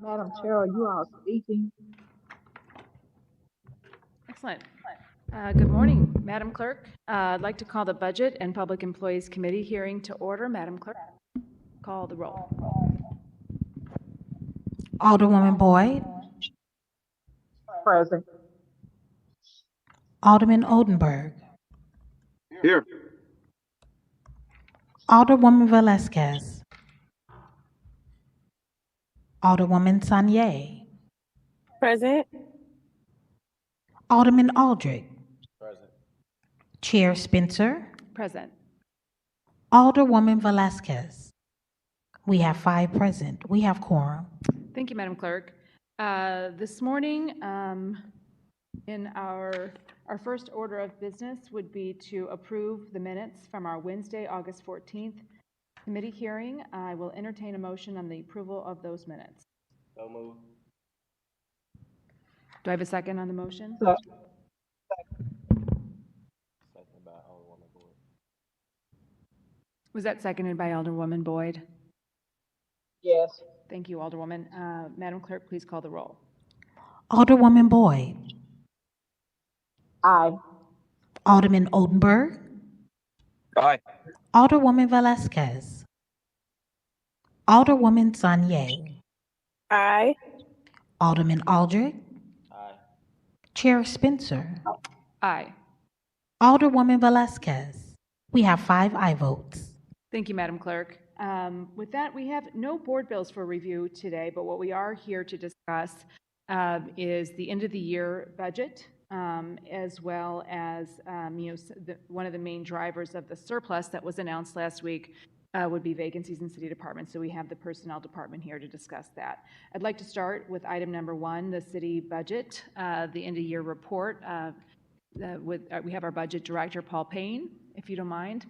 Madam Chair, are you all speaking? Excellent. Good morning, Madam Clerk. I'd like to call the Budget and Public Employees Committee hearing to order. Madam Clerk, call the roll. Alderwoman Boyd, Present. Alderman Odenberg, Here. Alderwoman Velasquez, Alderwoman Sanye, Present. Alderman Aldrich, Present. Chair Spencer, Present. Alderwoman Velasquez. We have 5 present. We have quorum. Thank you, Madam Clerk. This morning, in our first order of business would be to approve the minutes from our Wednesday, August 14th committee hearing. I will entertain a motion on the approval of those minutes. So moved. Do I have a second on the motion? So, Second by Alderwoman Boyd. Was that seconded by Alderwoman Boyd? yes. Thank you, Alderwoman. Madam Clerk, please call the roll. Alderwoman Boyd, Aye. Alderman Odenberg, Aye. Alderwoman Velasquez, Alderwoman Sanye, Aye. Alderman Aldrich, Aye. Chair Spencer, Aye. Alderwoman Velasquez. We have 5 aye votes. Thank you, Madam Clerk. With that, we have no board bills for review today, but what we are here to discuss is the end of the year budget, as well as one of the main drivers of the surplus that was announced last week would be vacancies in city departments. So we have the personnel department here to discuss that. I'd like to start with item number 1, the city budget, the end of year report. We have our budget director, Paul Payne, if you don't mind.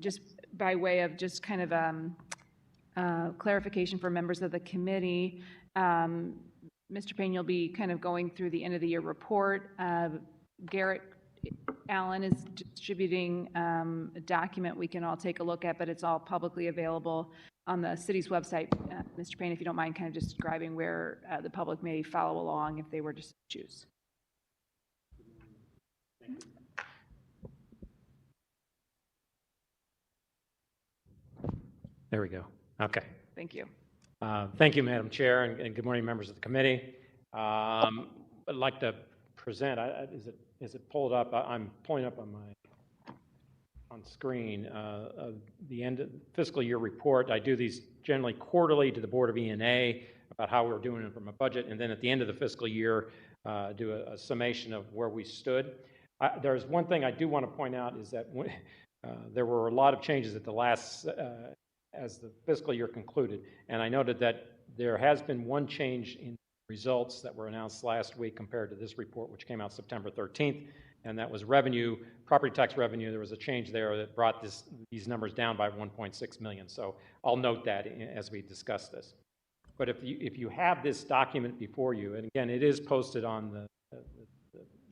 Just by way of just kind of clarification for members of the committee, Mr. Payne, you'll be kind of going through the end of the year report. Garrett Allen is distributing a document we can all take a look at, but it's all publicly available on the city's website. Mr. Payne, if you don't mind kind of describing where the public may follow along if they were to choose. There we go. Okay. Thank you. Thank you, Madam Chair, and good morning, members of the committee. I'd like to present, is it pulled up? I'm pulling up on screen the end of fiscal year report. I do these generally quarterly to the Board of E&A about how we're doing from a budget, and then at the end of the fiscal year, do a summation of where we stood. There's one thing I do want to point out is that there were a lot of changes at the last as the fiscal year concluded. And I noted that there has been one change in results that were announced last week compared to this report, which came out September 13th, and that was revenue, property tax revenue. There was a change there that brought these numbers down by 1.6 million. So I'll note that as we discuss this. But if you have this document before you, and again, it is posted on the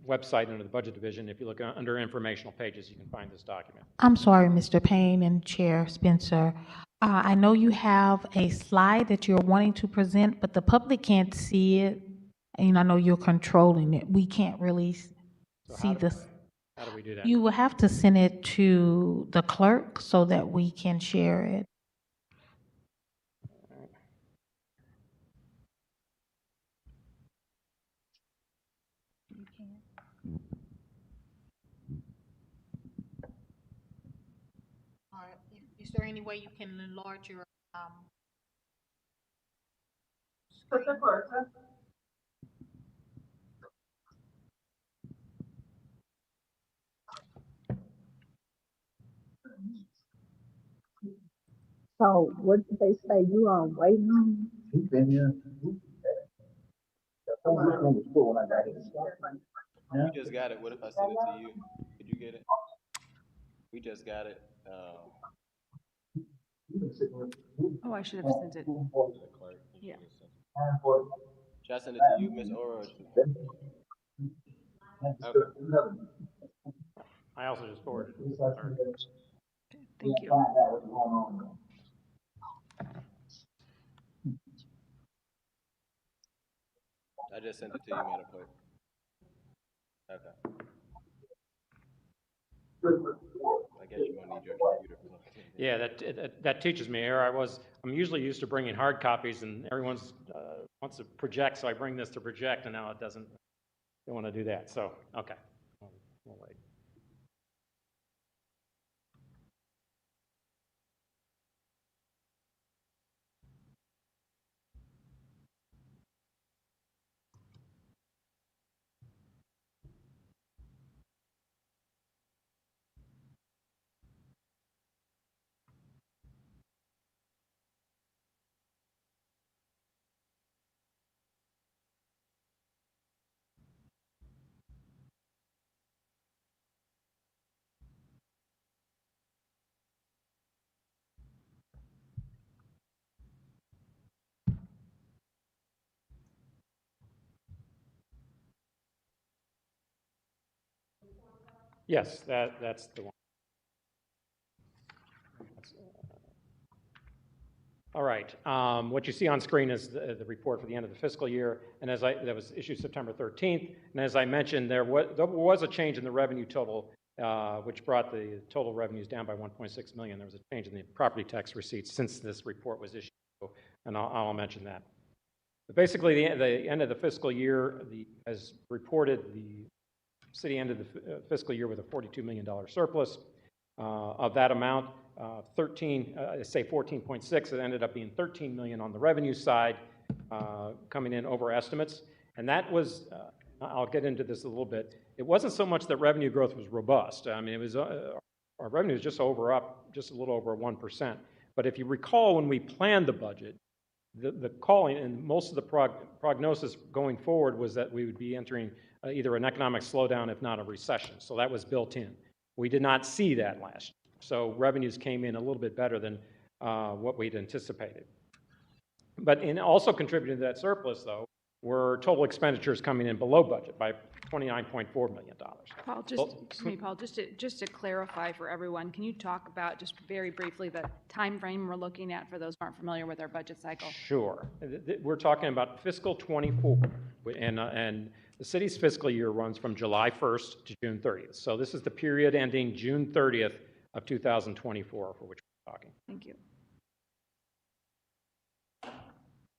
website under the budget division. If you look under informational pages, you can find this document. I'm sorry, Mr. Payne and Chair Spencer. I know you have a slide that you're wanting to present, but the public can't see it. And I know you're controlling it. We can't really see this. How do we do that? You will have to send it to the clerk so that we can share it. Is there any way you can enlarge your screen? So what did they say? You on waiting on? He's been here. We just got it. What if I send it to you? Could you get it? We just got it. Oh, I should have sent it. To the clerk. Yeah. Should I send it to you, Ms. Ora? Okay. I also just forwarded it to the clerk. Thank you. I just sent it to you, Madam Clerk. Okay. I guess you're gonna need your computer plugged in. Yeah, that teaches me. I'm usually used to bringing hard copies, and everyone's wants to project, so I bring this to project, and now it doesn't. Don't want to do that. So okay, we'll wait. Yes, that's the one. All right. What you see on screen is the report for the end of the fiscal year, and that was issued September 13th. And as I mentioned, there was a change in the revenue total, which brought the total revenues down by 1.6 million. There was a change in the property tax receipts since this report was issued, and I'll mention that. But basically, the end of the fiscal year, as reported, the city ended the fiscal year with a $42 million surplus. Of that amount, 14.6, it ended up being 13 million on the revenue side, coming in over estimates. And that was, I'll get into this a little bit, it wasn't so much that revenue growth was robust. I mean, it was, our revenue was just a little over 1%. But if you recall, when we planned the budget, the calling and most of the prognosis going forward was that we would be entering either an economic slowdown, if not a recession. So that was built in. We did not see that last year. So revenues came in a little bit better than what we'd anticipated. But also contributing to that surplus, though, were total expenditures coming in below budget by $29.4 million. Paul, just to clarify for everyone, can you talk about just very briefly the time frame we're looking at for those who aren't familiar with our budget cycle? Sure. We're talking about fiscal 24, and the city's fiscal year runs from July 1st to June 30th. So this is the period ending June 30th of 2024 for which we're talking. Thank you.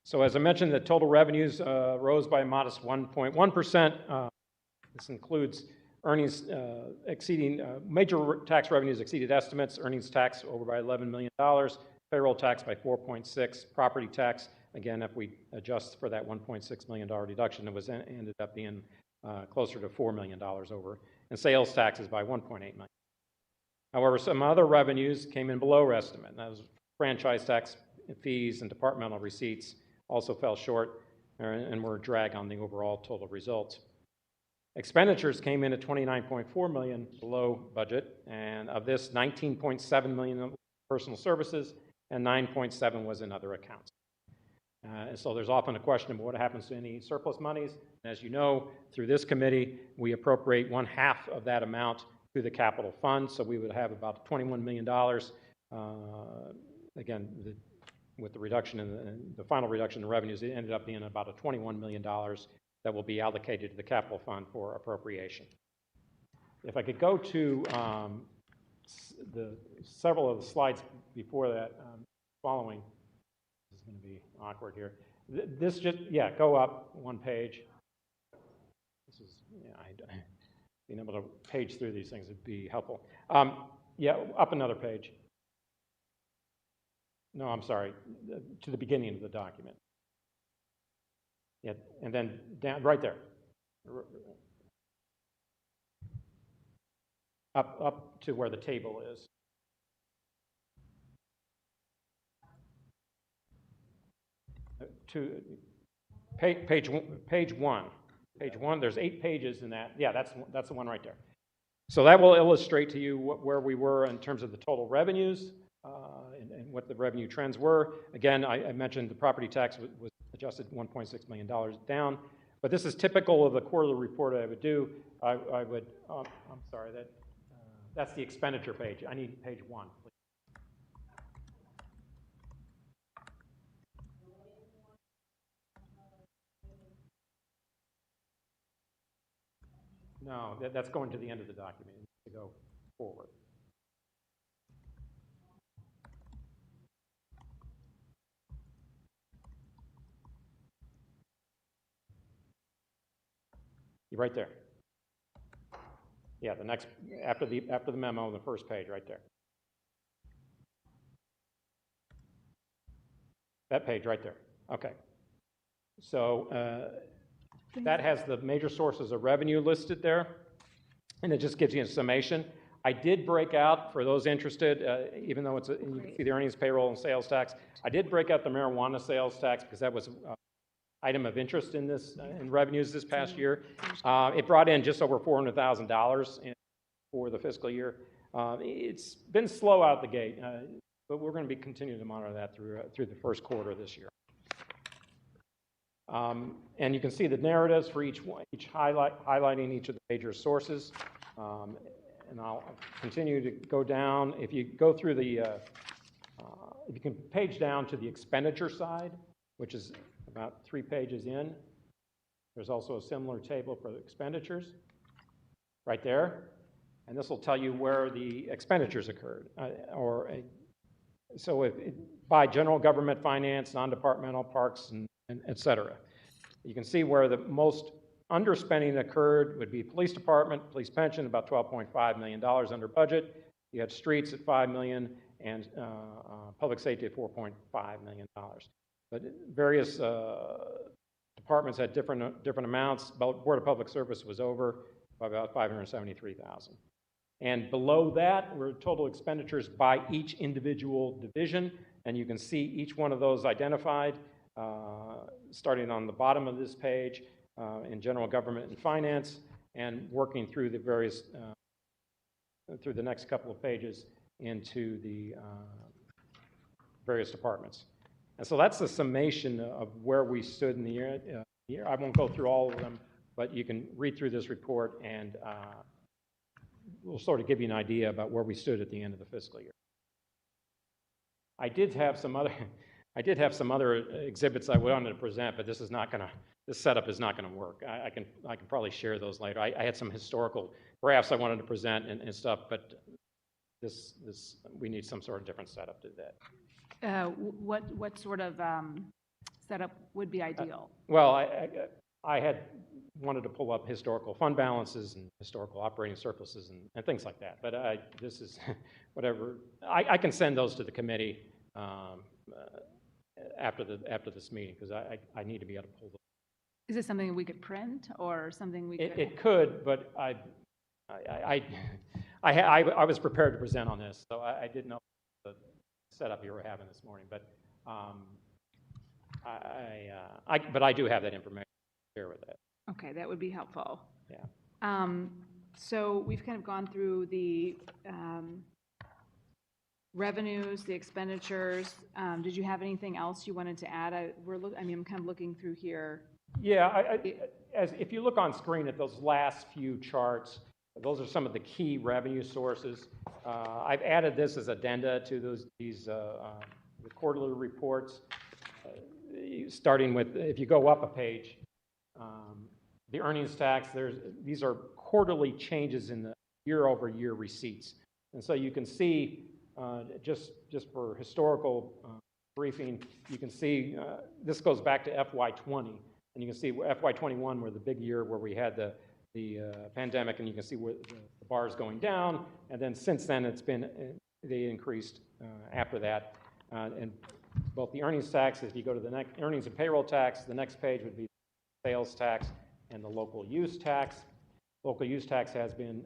So as I mentioned, the total revenues rose by a modest 1.1%. This includes earnings exceeding, major tax revenues exceeded estimates, earnings tax over by $11 million, payroll tax by 4.6, property tax, again, if we adjust for that $1.6 million deduction, it ended up being closer to $4 million over, and sales taxes by $1.8 million. However, some other revenues came in below estimate, and that was franchise tax fees and departmental receipts also fell short and were a drag on the overall total results. Expenditures came in at $29.4 million below budget, and of this, $19.7 million in personal services and $9.7 was in other accounts. And so there's often a question of what happens to any surplus monies. As you know, through this committee, we appropriate 1/2 of that amount through the capital fund, so we would have about $21 million. Again, with the reduction in the final reduction in revenues, it ended up being about a $21 million that will be allocated to the capital fund for appropriation. If I could go to several of the slides before that, following. This is going to be awkward here. This just, go up one page. This is, being able to page through these things would be helpful. Up another page. No, I'm sorry, to the beginning of the document. Yeah, and then down, right there. Up to where the table is. To page one. Page one, there's 8 pages in that. Yeah, that's the one right there. So that will illustrate to you where we were in terms of the total revenues and what the revenue trends were. Again, I mentioned the property tax was adjusted $1.6 million down, but this is typical of the quarterly report I would do. I'm sorry, that's the expenditure page. I need page 1. No, that's going to the end of the document, to go forward. You're right there. Yeah, the next, after the memo, the first page, right there. That page right there. Okay. So that has the major sources of revenue listed there, and it just gives you a summation. I did break out, for those interested, even though it's you can see the earnings, payroll, and sales tax, I did break out the marijuana sales tax because that was an item of interest in this, in revenues this past year. It brought in just over $400,000 for the fiscal year. It's been slow out the gate, but we're going to be continuing to monitor that through the first quarter of this year. And you can see the narratives for each highlighting each of the major sources. And I'll continue to go down. If you go through the, if you can page down to the expenditure side, which is about 3 pages in, there's also a similar table for the expenditures right there. And this will tell you where the expenditures occurred, so by general government finance, non-departmental, parks, and et cetera. You can see where the most underspending occurred would be police department, police pension, about $12.5 million under budget. You had streets at $5 million and public safety at $4.5 million. But various departments had different amounts. Board of Public Service was over by about $573,000. And below that were total expenditures by each individual division, and you can see each one of those identified, starting on the bottom of this page in general government and finance, and working through the various, through the next couple of pages into the various departments. And so that's the summation of where we stood in the year. I won't go through all of them, but you can read through this report and we'll sort of give you an idea about where we stood at the end of the fiscal year. I did have some other exhibits I wanted to present, but this setup is not gonna work. I can probably share those later. I had some historical graphs I wanted to present and stuff, but we need some sort of different setup to do that. What sort of setup would be ideal? Well, I had wanted to pull up historical fund balances and historical operating surpluses and things like that. But this is whatever. I can send those to the committee after this meeting because I need to be able to pull those. Is this something we could print or something we could? It could, but I was prepared to present on this, so I didn't know the setup you were having this morning. But but I do have that information to share with that. Okay, that would be helpful. Yeah. So we've kind of gone through the revenues, the expenditures. Did you have anything else you wanted to add? I'm kind of looking through here. Yeah, if you look on screen at those last few charts, those are some of the key revenue sources. I've added this as addenda to these the quarterly reports, starting with, if you go up a page, the earnings tax, these are quarterly changes in the year-over-year receipts. And so you can see, just for historical briefing, you can see this goes back to FY20, and you can see FY21 were the big year where we had the pandemic, and you can see where the bar is going down, and then since then they increased after that. And both the earnings tax, if you go to the next earnings and payroll tax, the next page would be sales tax and the local use tax. Local use tax has been,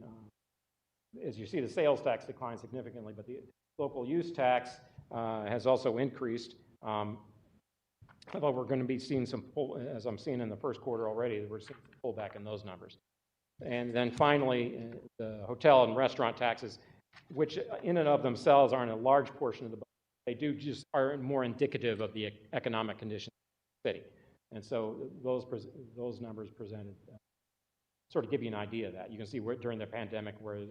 as you see, the sales tax declined significantly, but the local use tax has also increased. Although we're going to be seeing some as I'm seeing in the first quarter already, we're seeing some pullback in those numbers. And then finally, the hotel and restaurant taxes, which in and of themselves aren't a large portion of the budget. They do just are more indicative of the economic conditions of the city. And so those numbers presented sort of give you an idea of that. You can see where during the pandemic we're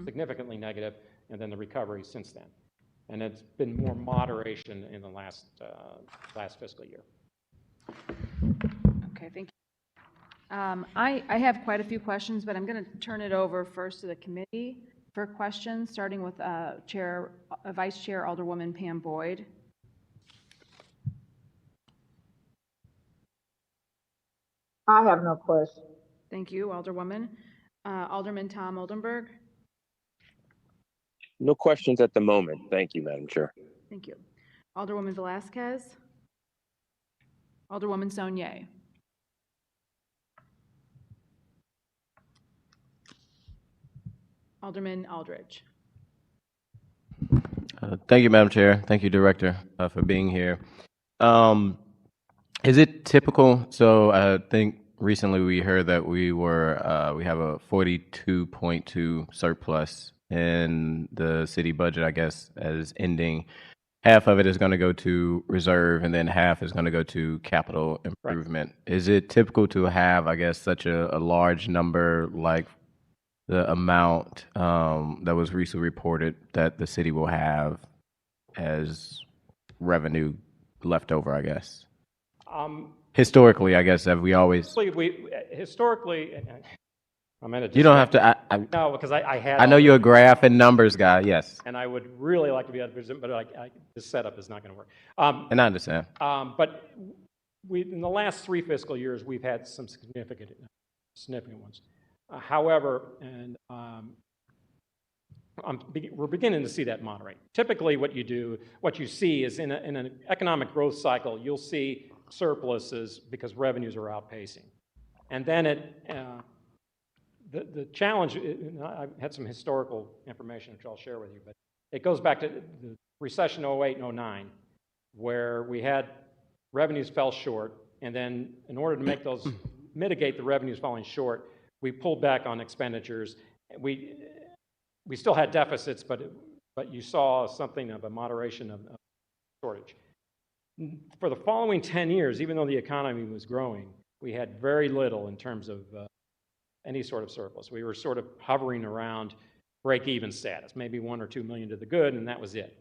significantly negative, and then the recovery since then. And it's been more moderation in the last fiscal year. Okay, thank I have quite a few questions, but I'm going to turn it over first to the committee for questions, starting with Vice Chair Alderwoman Pam Boyd. I have no question. Thank you, Alderwoman. Alderman Tom Oldenburg. No questions at the moment. Thank you, Madam Chair. Thank you. Alderwoman Velasquez. Alderwoman Saunier. Alderman Aldridge. Thank you, Madam Chair. Thank you, Director, for being here. Is it typical? So I think recently we heard that we have a 42.2 surplus in the city budget, I guess, as ending. Half of it is going to go to reserve, and then half is going to go to capital improvement. Right. Is it typical to have, I guess, such a large number, like the amount that was recently reported that the city will have as revenue left over, I guess? Historically, I guess, have we always... Historically, I'm going to... You don't have to... No, because I had... I know you're a graph and numbers guy, yes. And I would really like to be able to present, but this setup is not going to work. And I understand. But in the last 3 fiscal years, we've had some significant ones. However, and we're beginning to see that moderate. Typically, what you see is in an economic growth cycle, you'll see surpluses because revenues are outpacing. And then the challenge, I've had some historical information which I'll share with you, but it goes back to the recession 08 and 09, where we had revenues fell short, and then in order to make those, mitigate the revenues falling short, we pulled back on expenditures. We still had deficits, but you saw something of a moderation of shortage. For the following 10 years, even though the economy was growing, we had very little in terms of any sort of surplus. We were sort of hovering around break-even status, maybe 1 or 2 million to the good, and that was it.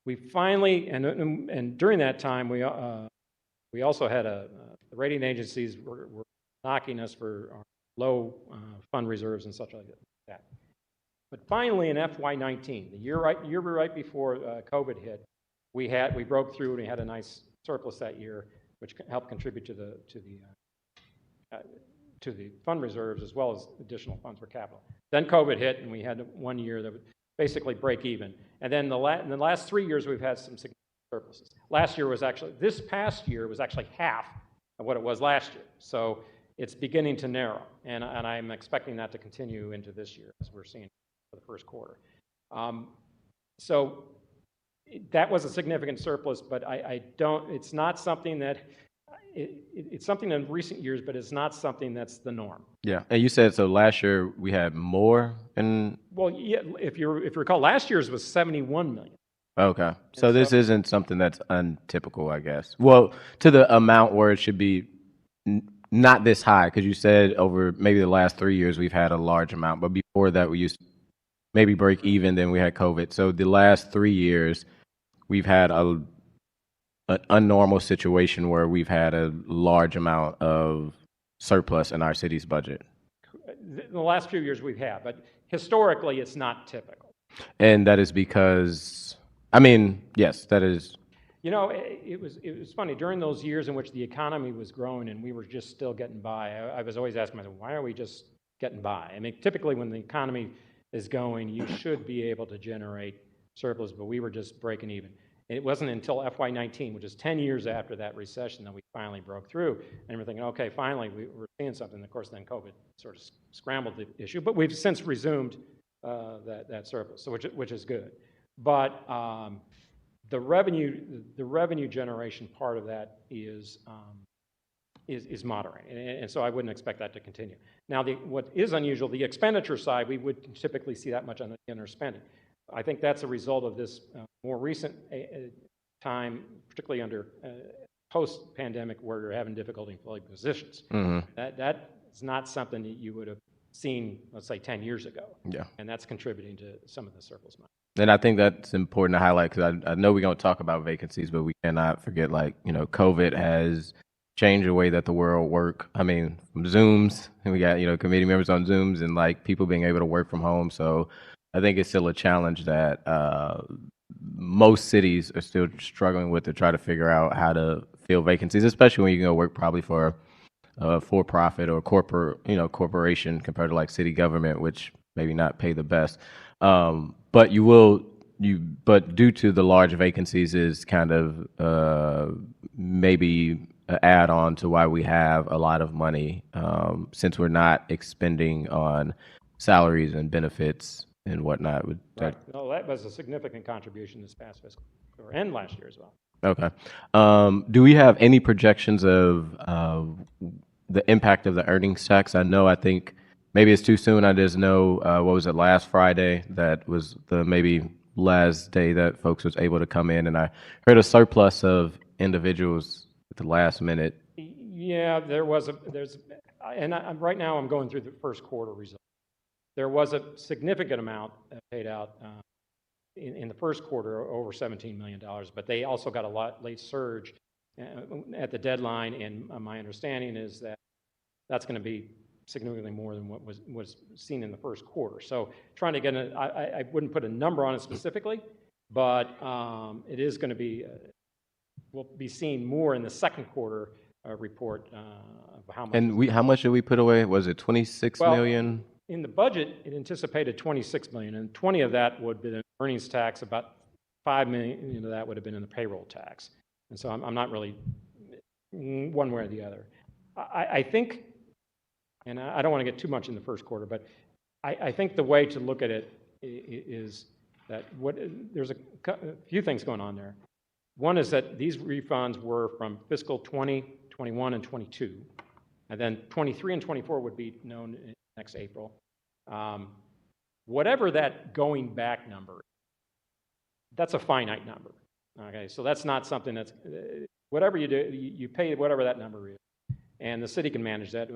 We finally, and during that time, we also had the rating agencies were knocking us for our low fund reserves and such like that. But finally, in FY19, the year right before COVID hit, we broke through and we had a nice surplus that year, which helped contribute to the fund reserves as well as additional funds for capital. Then COVID hit, and we had 1 year that would basically break even. And then in the last 3 years, we've had some significant surpluses. This past year was actually half of what it was last year. So it's beginning to narrow, and I'm expecting that to continue into this year, as we're seeing for the first quarter. So that was a significant surplus, but it's not something that, it's something in recent years, but it's not something that's the norm. Yeah, and you said, so last year we had more in... Well, yeah, if you recall, last year's was 71 million. Okay, so this isn't something that's untypical, I guess. Well, to the amount where it should be not this high, because you said over maybe the last 3 years we've had a large amount, but before that we used to maybe break even, then we had COVID. So the last 3 years we've had an unnormal situation where we've had a large amount of surplus in our city's budget. In the last few years we've had, but historically it's not typical. And that is because, I mean, yes, that is... You know, it was funny. During those years in which the economy was growing and we were just still getting by, I was always asking myself, why are we just getting by? I mean, typically when the economy is going, you should be able to generate surplus, but we were just breaking even. And it wasn't until FY19, which is 10 years after that recession, that we finally broke through. And we're thinking, okay, finally, we're seeing something. Of course, then COVID sort of scrambled the issue, but we've since resumed that surplus, so which is good. But the revenue generation part of that is moderating, and so I wouldn't expect that to continue. Now, what is unusual, the expenditure side, we would typically see that much on the underspending. I think that's a result of this more recent time, particularly under post-pandemic, where you're having difficulty filling positions. Mm-hmm. That is not something that you would have seen, let's say, 10 years ago. Yeah, and that's contributing to some of the surplus money. And I think that's important to highlight, because I know we're going to talk about vacancies, but we cannot forget, like, you know, COVID has change the way that the world work. I mean, from Zooms, and we got, committee members on Zooms and like people being able to work from home. So I think it's still a challenge that most cities are still struggling with to try to figure out how to fill vacancies, especially when you can go work probably for a for-profit or corporation compared to like city government, which maybe not pay the best. But but due to the large vacancies is kind of maybe an add-on to why we have a lot of money, since we're not expending on salaries and benefits and whatnot. Right. No, that was a significant contribution this past fiscal year and last year as well. Okay. Do we have any projections of the impact of the earnings tax? I think maybe it's too soon. I just know, what was it, last Friday? That was the maybe last day that folks was able to come in, and I heard a surplus of individuals at the last minute. Yeah, right now I'm going through the first quarter results. There was a significant amount paid out in the first quarter, over $17 million, but they also got a lot late surge at the deadline, and my understanding is that that's going to be significantly more than what was seen in the first quarter. So trying to get I wouldn't put a number on it specifically, but it is going to be, we'll be seeing more in the second quarter report of how much. And how much did we put away? Was it 26 million? In the budget, it anticipated 26 million, and 20 of that would be the earnings tax. About 5 million of that would have been in the payroll tax. And so I'm not really one way or the other. I think, and I don't want to get too much in the first quarter, but I think the way to look at it is that there's a few things going on there. One is that these refunds were from fiscal 20, 21, and 22, and then 23 and 24 would be known next April. Whatever that going back number, that's a finite number. Okay, so that's not something that's, whatever you do, you pay whatever that number is, and the city can manage that.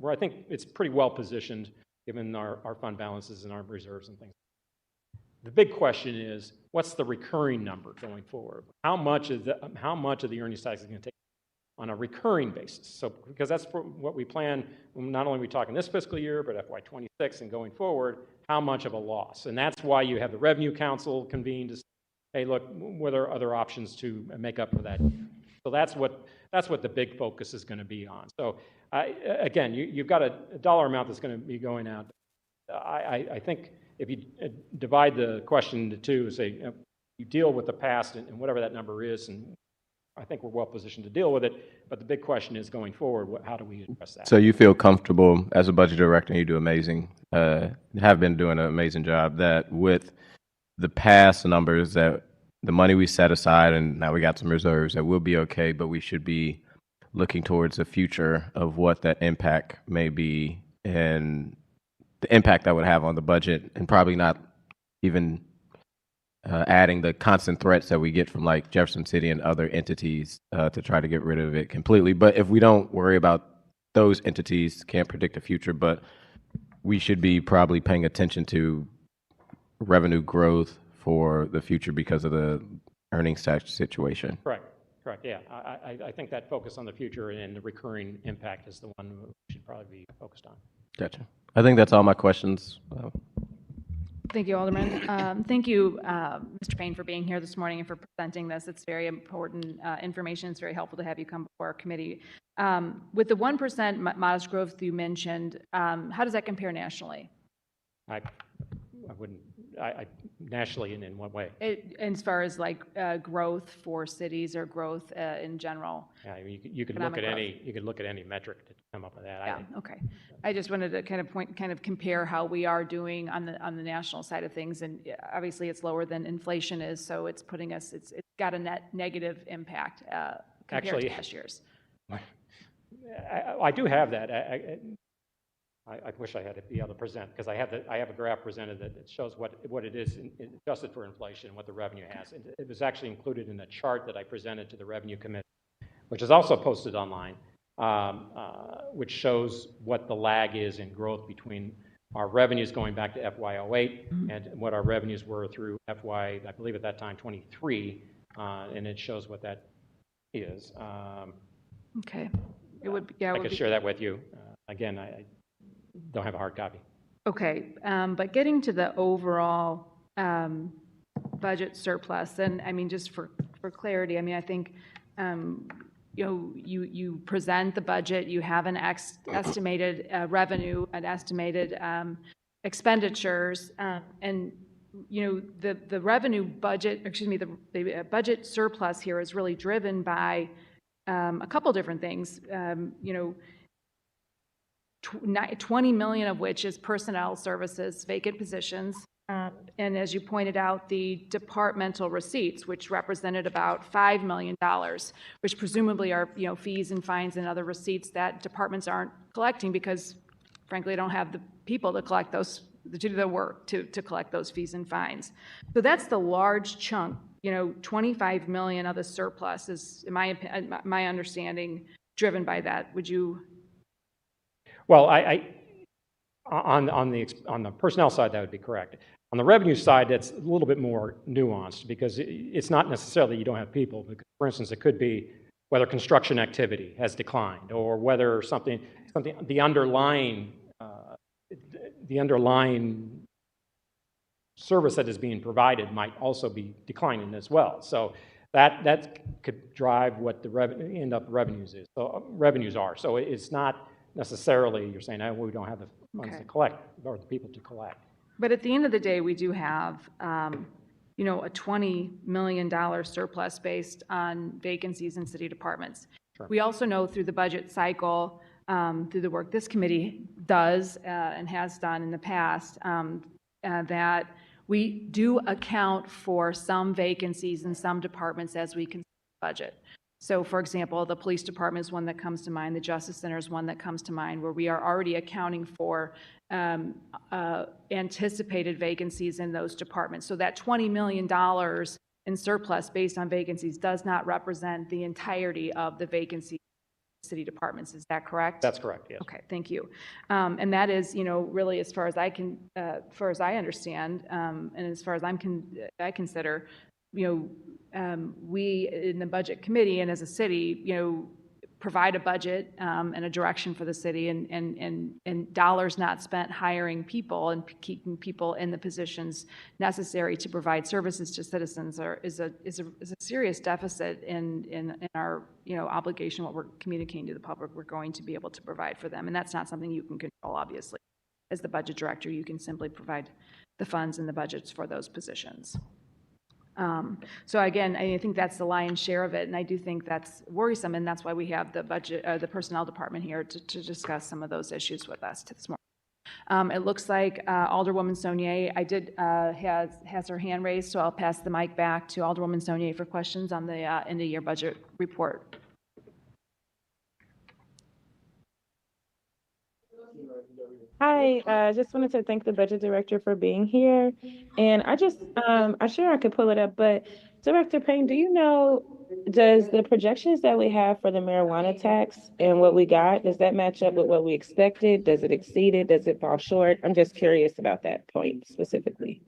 I think it's pretty well positioned given our fund balances and our reserves and things. The big question is, what's the recurring number going forward? How much of the earnings tax is going to take on a recurring basis? So, because that's what we plan, not only are we talking this fiscal year, but FY26 and going forward, how much of a loss? And that's why you have the Revenue Council convened to say, hey, look, what are other options to make up for that? So that's what the big focus is going to be on. So again, you've got a dollar amount that's going to be going out. I think if you divide the question into two, say you deal with the past and whatever that number is, and I think we're well positioned to deal with it. But the big question is going forward, how do we address that? So you feel comfortable as a budget director, and you do have been doing an amazing job, that with the past numbers, that the money we set aside and now we got some reserves, that we'll be okay, but we should be looking towards the future of what that impact may be and the impact that would have on the budget, and probably not even adding the constant threats that we get from like Jefferson City and other entities to try to get rid of it completely. But if we don't worry about those entities, can't predict the future, but we should be probably paying attention to revenue growth for the future because of the earnings tax situation. Correct. Yeah, I think that focus on the future and the recurring impact is the one we should probably be focused on. Gotcha. I think that's all my questions. Thank you, Alderman. Thank you, Mr. Payne, for being here this morning and for presenting this. It's very important information. It's very helpful to have you come before our committee. With the 1% modest growth you mentioned, how does that compare nationally? I wouldn't. Nationally, in what way? As far as like growth for cities or growth in general. Yeah, I mean, you could look at any metric to come up with that. Yeah. Okay. I just wanted to kind of compare how we are doing on the national side of things, and obviously it's lower than inflation is, so it's putting us. It's got a net negative impact compared to last year's. I do have that. I wish I had it be able to present, because I have a graph presented that shows what it is adjusted for inflation, what the revenue has. It was actually included in a chart that I presented to the Revenue Committee, which is also posted online, which shows what the lag is in growth between our revenues going back to FY08 and what our revenues were through FY, I believe at that time, 23, and it shows what that is. Okay. It would, yeah, it I would could be. share that with you. Again, I don't have a hard copy. Okay, but getting to the overall budget surplus, and I mean, just for clarity, I mean, I think, you know, you present the budget, you have an estimated revenue, an estimated expenditures, and, you know, the revenue budget, excuse me, the budget surplus here is really driven by a couple different things. You know, 20 million of which is personnel services, vacant positions. And as you pointed out, the departmental receipts, which represented about $5 million, which presumably are, you know, fees and fines and other receipts that departments aren't collecting because, frankly, don't have the people to collect those, to do the work to collect those fees and fines. So that's the large chunk. You know, 25 million of the surplus is, in my understanding, driven by that. Would you? Well, on the personnel side, that would be correct. On the revenue side, that's a little bit more nuanced because it's not necessarily you don't have people. Because, for instance, it could be whether construction activity has declined or whether something the underlying service that is being provided might also be declining as well. So that could drive what the revenues is. So revenues are. So it's not necessarily you're saying, oh, we don't have the funds to collect or the people to collect. But at the end of the day, we do have, you know, a $20 million surplus based on vacancies in city departments. Sure. We also know through the budget cycle, through the work this committee does and has done in the past, that we do account for some vacancies in some departments as we consider the budget. So, for example, the police department is one that comes to mind. The Justice Center is one that comes to mind, where we are already accounting for anticipated vacancies in those departments. So that $20 million in surplus based on vacancies does not represent the entirety of the vacancy city departments. Is that correct? That's correct, yes. Okay, thank you. And that is, you know, really as far as I can, as far as I understand, and as far as I consider, you know, we in the budget committee and as a city, you know, provide a budget and a direction for the city, and dollars not spent hiring people and keeping people in the positions necessary to provide services to citizens is a serious deficit in our, you know, obligation, what we're communicating to the public we're going to be able to provide for them, and that's not something you can control. Obviously, as the budget director, you can simply provide the funds and the budgets for those positions. So again, I think that's the lion's share of it, and I do think that's worrisome, and that's why we have the budget, the personnel department here to discuss some of those issues with us this morning. It looks like Alderwoman Saunier, has her hand raised, so I'll pass the mic back to Alderwoman Saunier for questions on the end-of-year budget report. Hi, just wanted to thank the budget director for being here. And I'm sure I could pull it up, but Director Payne, do you know, does the projections that we have for the marijuana tax and what we got, does that match up with what we expected? Does it exceed it? Does it fall short? I'm just curious about that point specifically.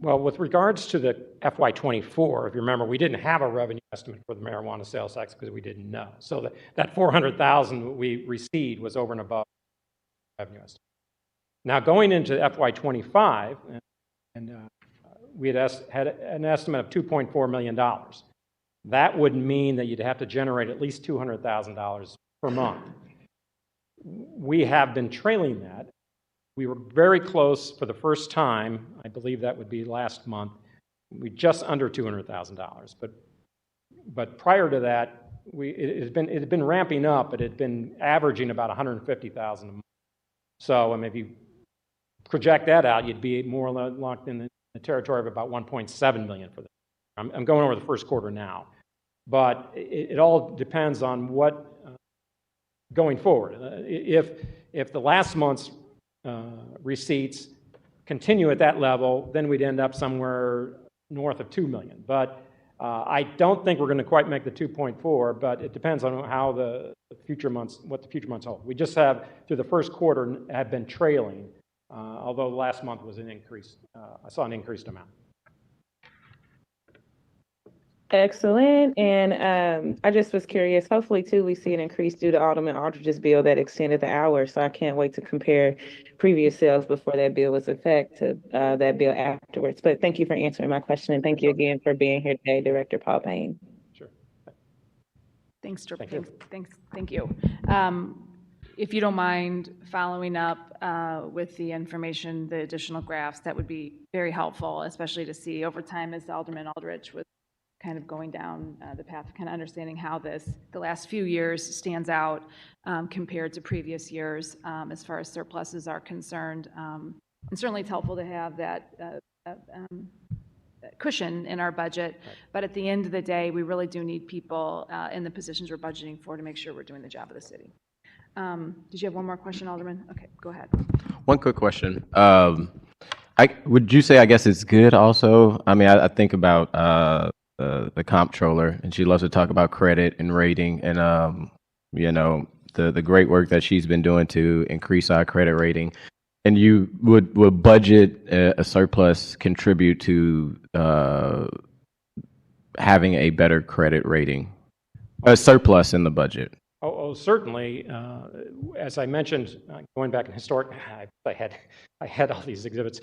Well, with regards to the FY24, if you remember, we didn't have a revenue estimate for the marijuana sales tax because we didn't know. So that $400,000 we received was over and above the revenue estimate. Now, going into FY25, we had an estimate of $2.4 million. That would mean that you'd have to generate at least $200,000 per month. We have been trailing that. We were very close for the first time. I believe that would be last month. We just under $200,000. But prior to that, it had been ramping up. It had been averaging about $150,000 a month. So, if you project that out, you'd be more locked in the territory of about 1.7 million for that. I'm going over the first quarter now, but it all depends on what going forward. If the last month's receipts continue at that level, then we'd end up somewhere north of 2 million. But I don't think we're going to quite make the 2.4, but it depends on how the future months, what the future months hold. We just have, through the first quarter, have been trailing, although last month was an increase. I saw an increased amount. Excellent. And I just was curious, hopefully too, we see an increase due to Alderman Aldridge's bill that extended the hour. So I can't wait to compare previous sales before that bill was in effect to that bill afterwards. But thank you for answering my question, and thank you again for being here today, Director Paul Payne. Sure. Thanks, Thank you. thank you. If you don't mind following up with the information, the additional graphs, that would be very helpful, especially to see over time as Alderman Aldridge was kind of going down the path of kind of understanding how the last few years stands out compared to previous years as far as surpluses are concerned. And certainly it's helpful to have that cushion in our budget, but at the end of the day, we really do need people in the positions we're budgeting for to make sure we're doing the job of the city. Did you have one more question, Alderman? Okay, go ahead. One quick question. Would you say, I guess it's good also? I mean, I think about the comptroller, and she loves to talk about credit and rating, and you know, the great work that she's been doing to increase our credit rating. And you would budget a surplus contribute to having a better credit rating, a surplus in the budget? Oh, certainly. As I mentioned, going back in historic, I had all these exhibits.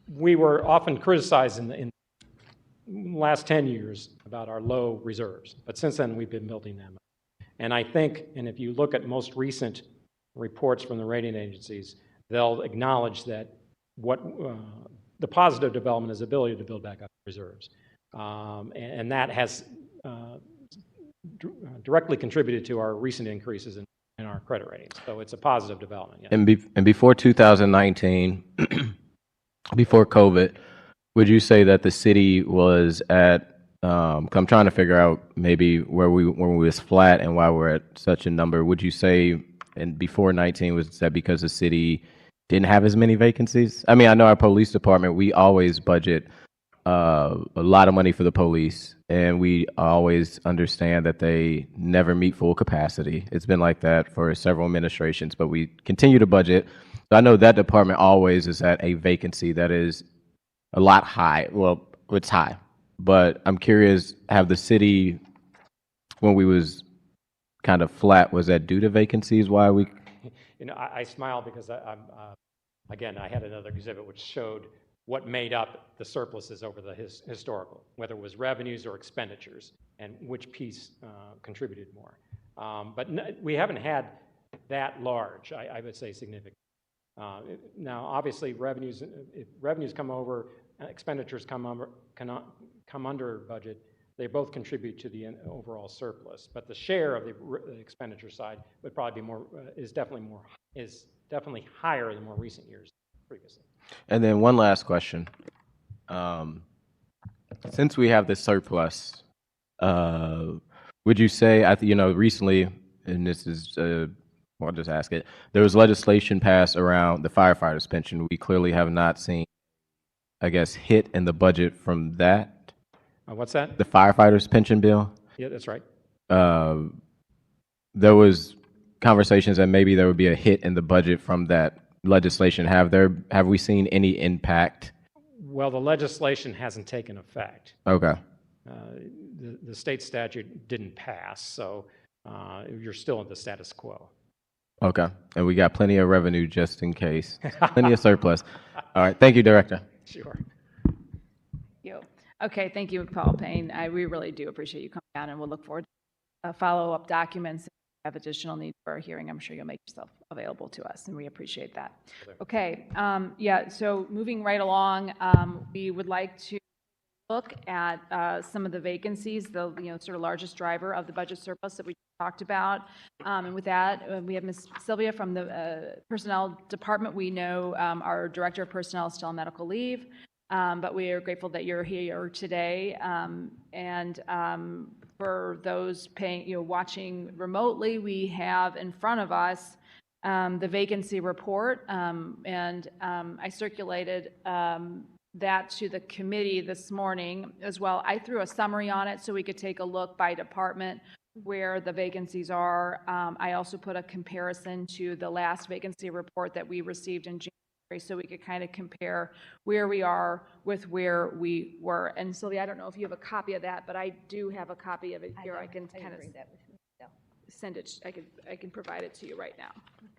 We were often criticized in the last 10 years about our low reserves, but since then we've been building them up. And I think, and if you look at most recent reports from the rating agencies, they'll acknowledge that what the positive development is ability to build back up reserves, and that has directly contributed to our recent increases in our credit ratings. So it's a positive development. Yeah. And before 2019, before COVID, would you say that the city was at? I'm trying to figure out maybe when we was flat and why we're at such a number. Would you say, and before 19, was that because the city didn't have as many vacancies? I mean, I know our police department, we always budget a lot of money for the police, and we always understand that they never meet full capacity. It's been like that for several administrations, but we continue to budget. So I know that department always is at a vacancy that is a lot high. Well, it's high, but I'm curious, have the city, when we was kind of flat, was that due to vacancies? Why we? You know, I smile because again, I had another exhibit which showed what made up the surpluses over the historical, whether it was revenues or expenditures, and which piece contributed more. But we haven't had that large, I would say, significant. Now, obviously, if revenues come over, expenditures come under budget, they both contribute to the overall surplus. But the share of the expenditure side would probably be is definitely higher than more recent years previously. And then one last question. Since we have this surplus, would you say, recently, and this is, I'll just ask it, there was legislation passed around the firefighters' pension. We clearly have not seen, I guess, hit in the budget from that. What's that? The firefighters' pension bill? Yeah, that's right. There was conversations that maybe there would be a hit in the budget from that legislation. Have we seen any impact? Well, the legislation hasn't taken effect. Okay. The state statute didn't pass, so you're still in the status quo. Okay. And we got plenty of revenue just in case. Plenty of surplus. All right. Thank you, Director. Sure. Okay, thank you, Paul Payne. We really do appreciate you coming down, and we'll look forward to follow-up documents. If you have additional need for a hearing, I'm sure you'll make yourself available to us, and we appreciate that. Okay, so moving right along, we would like to look at some of the vacancies, the sort of largest driver of the budget surplus that we talked about. And with that, we have Ms. Sylvia from the Personnel Department. We know our Director of Personnel is still on medical leave. But we are grateful that you're here today. And for those watching remotely, we have in front of us the vacancy report. And I circulated that to the committee this morning as well. I threw a summary on it so we could take a look by department where the vacancies are. I also put a comparison to the last vacancy report that we received in June so we could kind of compare where we are with where we were. And Sylvia, I don't know if you have a copy of that, but I do have a copy of it here. I can kind of bring that with me. Yeah. send it, I can provide it to you right now. Okay.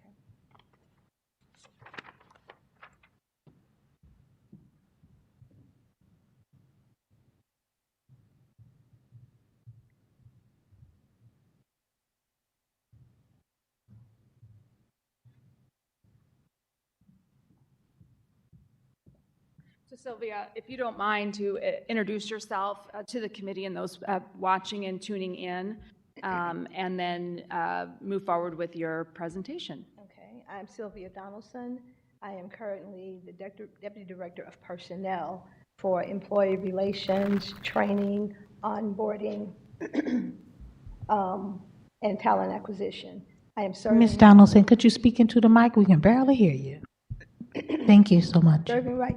So Sylvia, if you don't mind to introduce yourself to the committee and those watching and tuning in, and then move forward with your presentation. Okay, I'm Sylvia Donaldson. I am currently the Deputy Director of Personnel for Employee Relations, Training, Onboarding, and Talent Acquisition. I am serving. Ms. Donaldson, could you speak into the mic? We can barely hear you. Thank you so much. Serving right.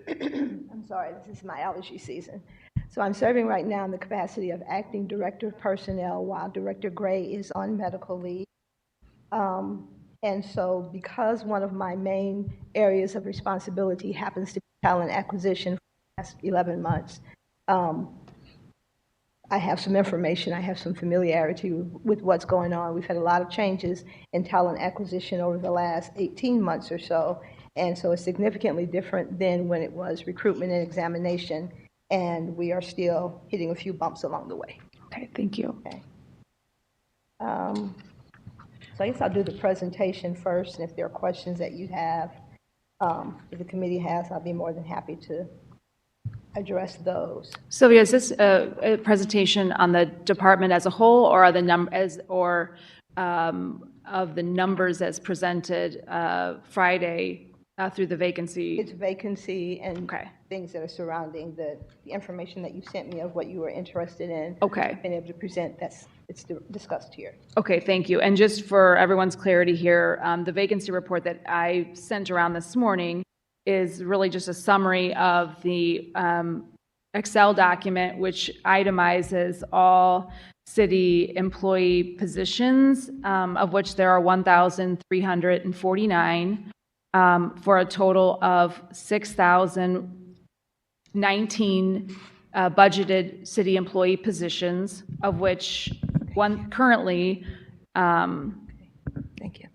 I'm sorry, this is my allergy season. So I'm serving right now in the capacity of Acting Director of Personnel while Director Gray is on medical leave. And so because one of my main areas of responsibility happens to be talent acquisition for the last 11 months, I have some information, I have some familiarity with what's going on. We've had a lot of changes in talent acquisition over the last 18 months or so. And so it's significantly different than when it was recruitment and examination. And we are still hitting a few bumps along the way. Okay, thank you. Okay. So I guess I'll do the presentation first, and if there are questions that you have, if the committee has, I'll be more than happy to address those. Sylvia, is this a presentation on the department as a whole, or are the of the numbers as presented Friday through the vacancy? It's vacancy and Okay. things that are surrounding the information that you sent me of what you were interested in. Okay. I've been able to present, it's discussed here. Okay, thank you. And just for everyone's clarity here, the vacancy report that I sent around this morning is really just a summary of the Excel document, which itemizes all city employee positions, of which there are 1,349, for a total of 6,019 budgeted city employee positions, of which one currently, Thank you.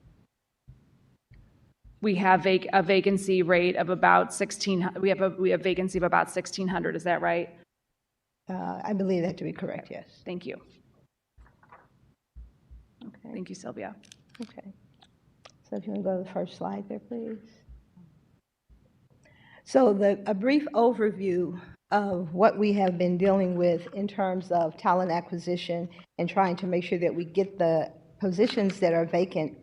we have a vacancy rate of about 1,600. We have vacancy of about 1,600. Is that right? I believe that to be correct, yes. Thank you. Okay. Thank you, Sylvia. Okay. So if you want to go to the first slide there, please. So a brief overview of what we have been dealing with in terms of talent acquisition and trying to make sure that we get the positions that are vacant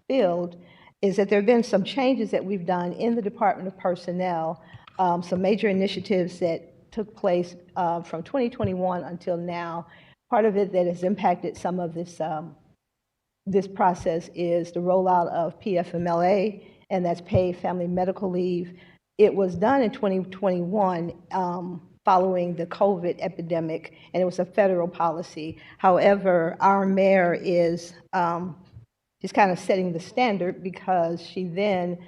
filled is that there have been some changes that we've done in the Department of Personnel, some major initiatives that took place from 2021 until now. Part of it that has impacted some of this this process is the rollout of PFMLA, and that's paid family medical leave. It was done in 2021 following the COVID epidemic, and it was a federal policy. However, our mayor is just kind of setting the standard because she then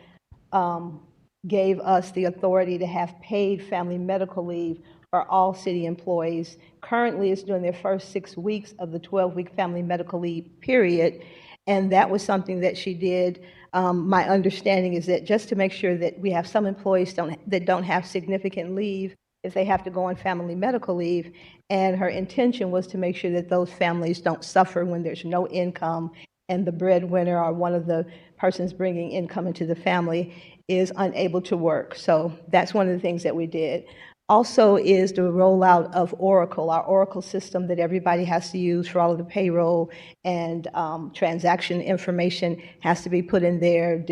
gave us the authority to have paid family medical leave for all city employees. Currently, it's during their first 6 weeks of the 12-week family medical leave period, and that was something that she did. My understanding is that just to make sure that we have some employees that don't have significant leave if they have to go on family medical leave, and her intention was to make sure that those families don't suffer when there's no income and the breadwinner or one of the persons bringing income into the family is unable to work. So that's one of the things that we did. Also is the rollout of Oracle, our Oracle system that everybody has to use for all of the payroll and transaction information has to be put in there,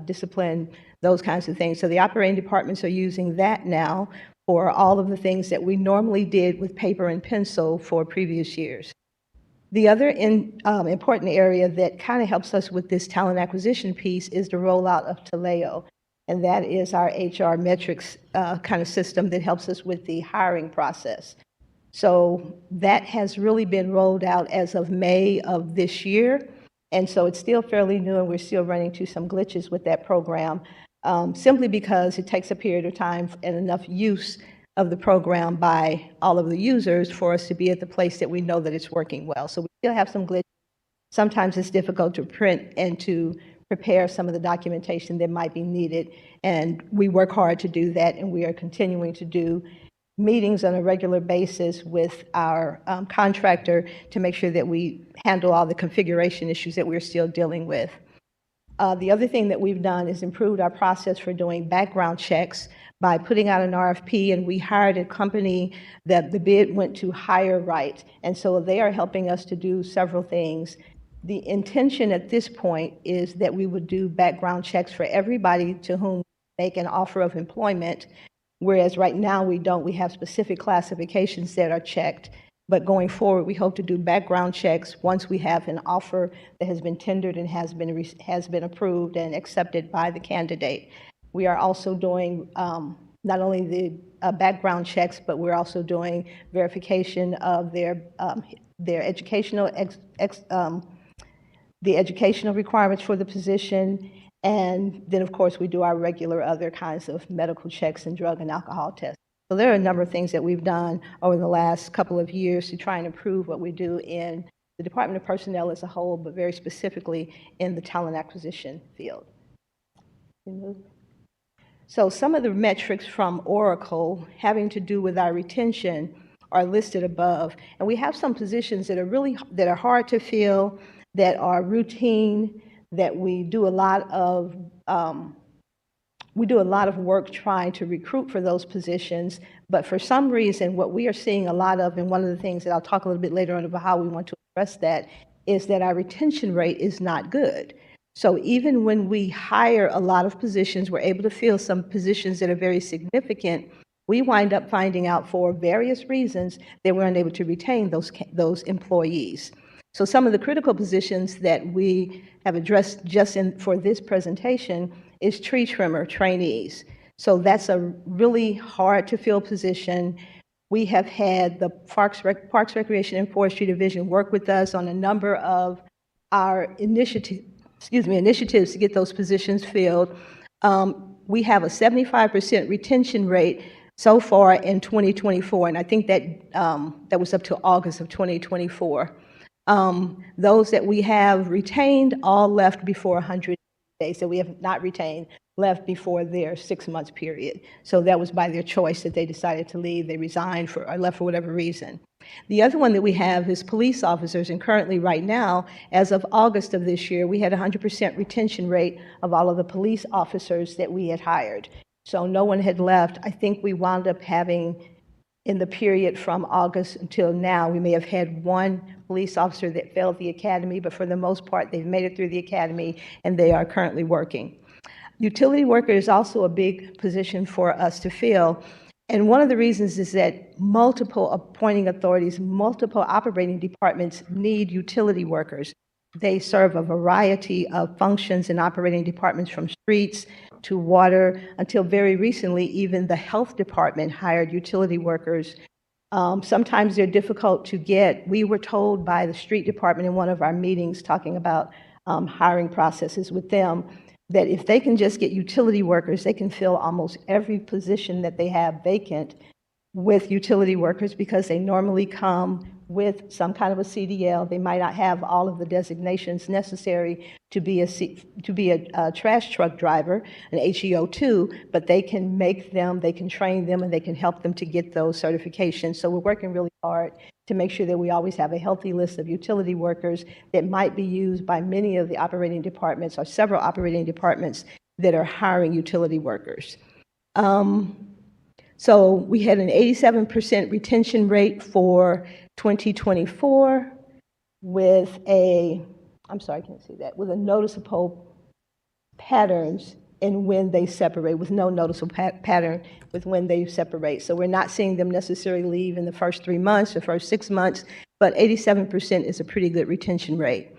discipline, those kinds of things. So the operating departments are using that now for all of the things that we normally did with paper and pencil for previous years. The other important area that kind of helps us with this talent acquisition piece is the rollout of Taleo. And that is our HR metrics kind of system that helps us with the hiring process. So that has really been rolled out as of May of this year. And so it's still fairly new, and we're still running into some glitches with that program, simply because it takes a period of time and enough use of the program by all of the users for us to be at the place that we know that it's working well. So we still have some glitches. Sometimes it's difficult to print and to prepare some of the documentation that might be needed, and we work hard to do that, and we are continuing to do meetings on a regular basis with our contractor to make sure that we handle all the configuration issues that we're still dealing with. The other thing that we've done is improved our process for doing background checks by putting out an RFP, and we hired a company that the bid went to HireRight, and so they are helping us to do several things. The intention at this point is that we would do background checks for everybody to whom we make an offer of employment, whereas right now we don't. We have specific classifications that are checked. But going forward, we hope to do background checks once we have an offer that has been tendered and has been approved and accepted by the candidate. We are also doing not only the background checks, but we're also doing verification of their educational the educational requirements for the position. And then, of course, we do our regular other kinds of medical checks and drug and alcohol tests. So there are a number of things that we've done over the last couple of years to try and improve what we do in the Department of Personnel as a whole, but very specifically in the talent acquisition field. So some of the metrics from Oracle having to do with our retention are listed above. And we have some positions that are hard to fill, that are routine, that we do a lot of work trying to recruit for those positions, but for some reason, what we are seeing a lot of, and one of the things that I'll talk a little bit later on about how we want to address that, is that our retention rate is not good. So even when we hire a lot of positions, we're able to fill some positions that are very significant, we wind up finding out for various reasons that we're unable to retain those employees. So some of the critical positions that we have addressed just for this presentation is tree trimmer trainees. So that's a really hard to fill position. We have had the Parks, Recreation, and Forestry Division work with us on a number of our initiatives to get those positions filled. We have a 75% retention rate so far in 2024, and I think that that was up to August of 2024. Those that we have retained all left before 100 days, that we have not retained left before their 6 months period. So that was by their choice that they decided to leave. They resigned or left for whatever reason. The other one that we have is police officers, and currently right now, as of August of this year, we had 100% retention rate of all of the police officers that we had hired. So no one had left. I think we wound up having, in the period from August until now, we may have had one police officer that failed the academy, but for the most part, they've made it through the academy and they are currently working. Utility worker is also a big position for us to fill. And one of the reasons is that multiple appointing authorities, multiple operating departments need utility workers. They serve a variety of functions in operating departments, from streets to water, until very recently, even the health department hired utility workers. Sometimes they're difficult to get. We were told by the street department in one of our meetings talking about hiring processes with them, that if they can just get utility workers, they can fill almost every position that they have vacant with utility workers, because they normally come with some kind of a CDL. They might not have all of the designations necessary to be a trash truck driver, an HEO2, but they can make them, they can train them, and they can help them to get those certifications. So we're working really hard to make sure that we always have a healthy list of utility workers that might be used by many of the operating departments, or several operating departments that are hiring utility workers. So we had an 87% retention rate for 2024 with a, I'm sorry, I can't see that, with a noticeable patterns in when they separate, with no noticeable pattern with when they separate. So we're not seeing them necessarily leave in the first 3 months, the first 6 months, but 87% is a pretty good retention rate.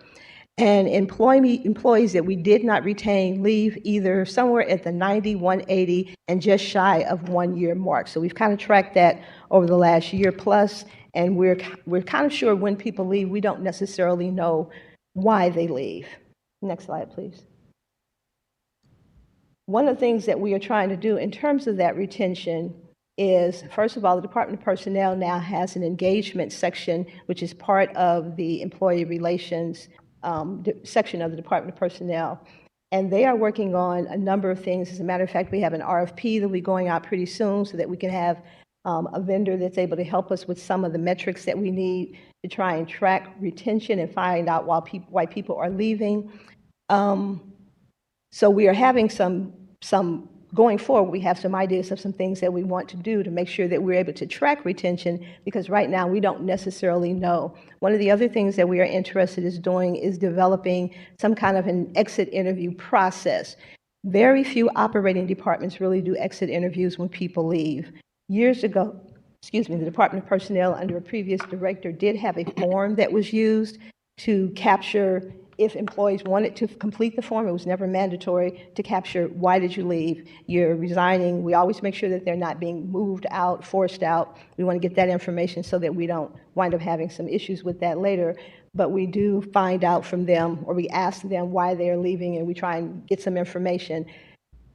And employees that we did not retain leave either somewhere at the 90, 180, and just shy of 1 year mark. So we've kind of tracked that over the last year plus, and we're kind of sure when people leave. We don't necessarily know why they leave. Next slide, please. One of the things that we are trying to do in terms of that retention is, first of all, the Department of Personnel now has an engagement section, which is part of the employee relations section of the Department of Personnel. And they are working on a number of things. As a matter of fact, we have an RFP that will be going out pretty soon so that we can have a vendor that's able to help us with some of the metrics that we need to try and track retention and find out why people are leaving. So we are having some going forward, we have some ideas of some things that we want to do to make sure that we're able to track retention, because right now we don't necessarily know. One of the other things that we are interested in doing is developing some kind of an exit interview process. Very few operating departments really do exit interviews when people leave. Years ago, the Department of Personnel under a previous director did have a form that was used to capture, if employees wanted to complete the form, it was never mandatory, to capture why did you leave, you're resigning. We always make sure that they're not being moved out, forced out. We want to get that information so that we don't wind up having some issues with that later. But we do find out from them, or we ask them why they're leaving, and we try and get some information.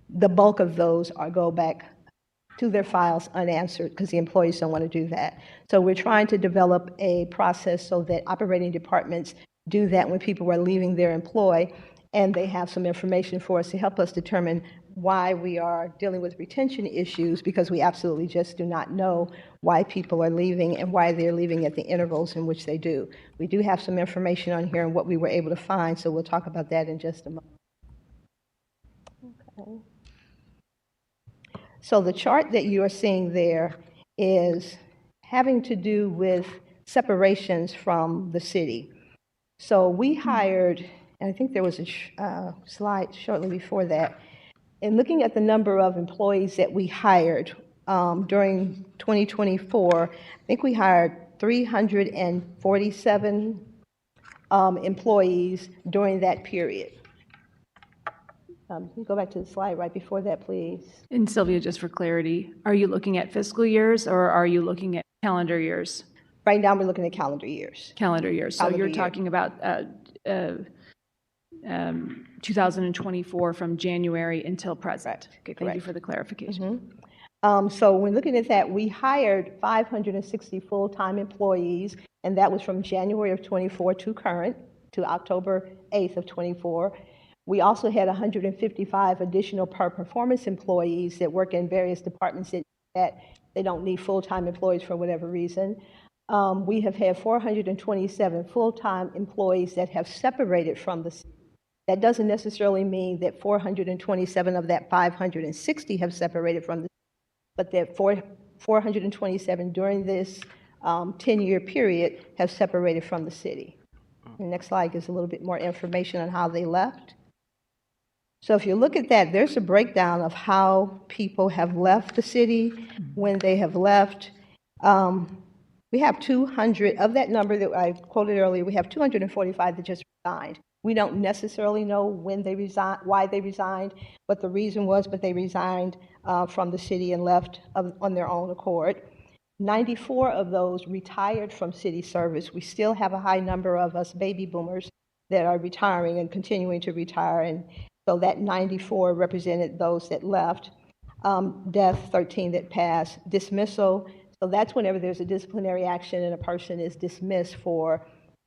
The bulk of those go back to their files unanswered because the employees don't want to do that. So we're trying to develop a process so that operating departments do that when people are leaving their employ, and they have some information for us to help us determine why we are dealing with retention issues, because we absolutely just do not know why people are leaving and why they're leaving at the intervals in which they do. We do have some information on here on what we were able to find, so we'll talk about that in just a moment. Okay. So the chart that you are seeing there is having to do with separations from the city. So we hired, and I think there was a slide shortly before that, in looking at the number of employees that we hired during 2024, I think we hired 347 employees during that period. Can you go back to the slide right before that, please? And Sylvia, just for clarity, are you looking at fiscal years or are you looking at calendar years? Right now, we're looking at calendar years. Calendar years. So you're talking about 2024 from January until present. Okay, thank you for the clarification. So when looking at that, we hired 560 full-time employees, and that was from January of 24 to current, to October 8th of 24. We also had 155 additional per-performance employees that work in various departments that they don't need full-time employees for whatever reason. We have had 427 full-time employees that have separated from the city. That doesn't necessarily mean that 427 of that 560 have separated from the city, but that 427 during this 10-year period have separated from the city. The next slide gives a little bit more information on how they left. So if you look at that, there's a breakdown of how people have left the city, when they have left. We have 200, of that number that I quoted earlier, we have 245 that just resigned. We don't necessarily know when they resigned, why they resigned, what the reason was, but they resigned from the city and left on their own accord. 94 of those retired from city service. We still have a high number of us baby boomers that are retiring and continuing to retire, and so that 94 represented those that left. Death, 13 that passed. Dismissal, so that's whenever there's a disciplinary action and a person is dismissed for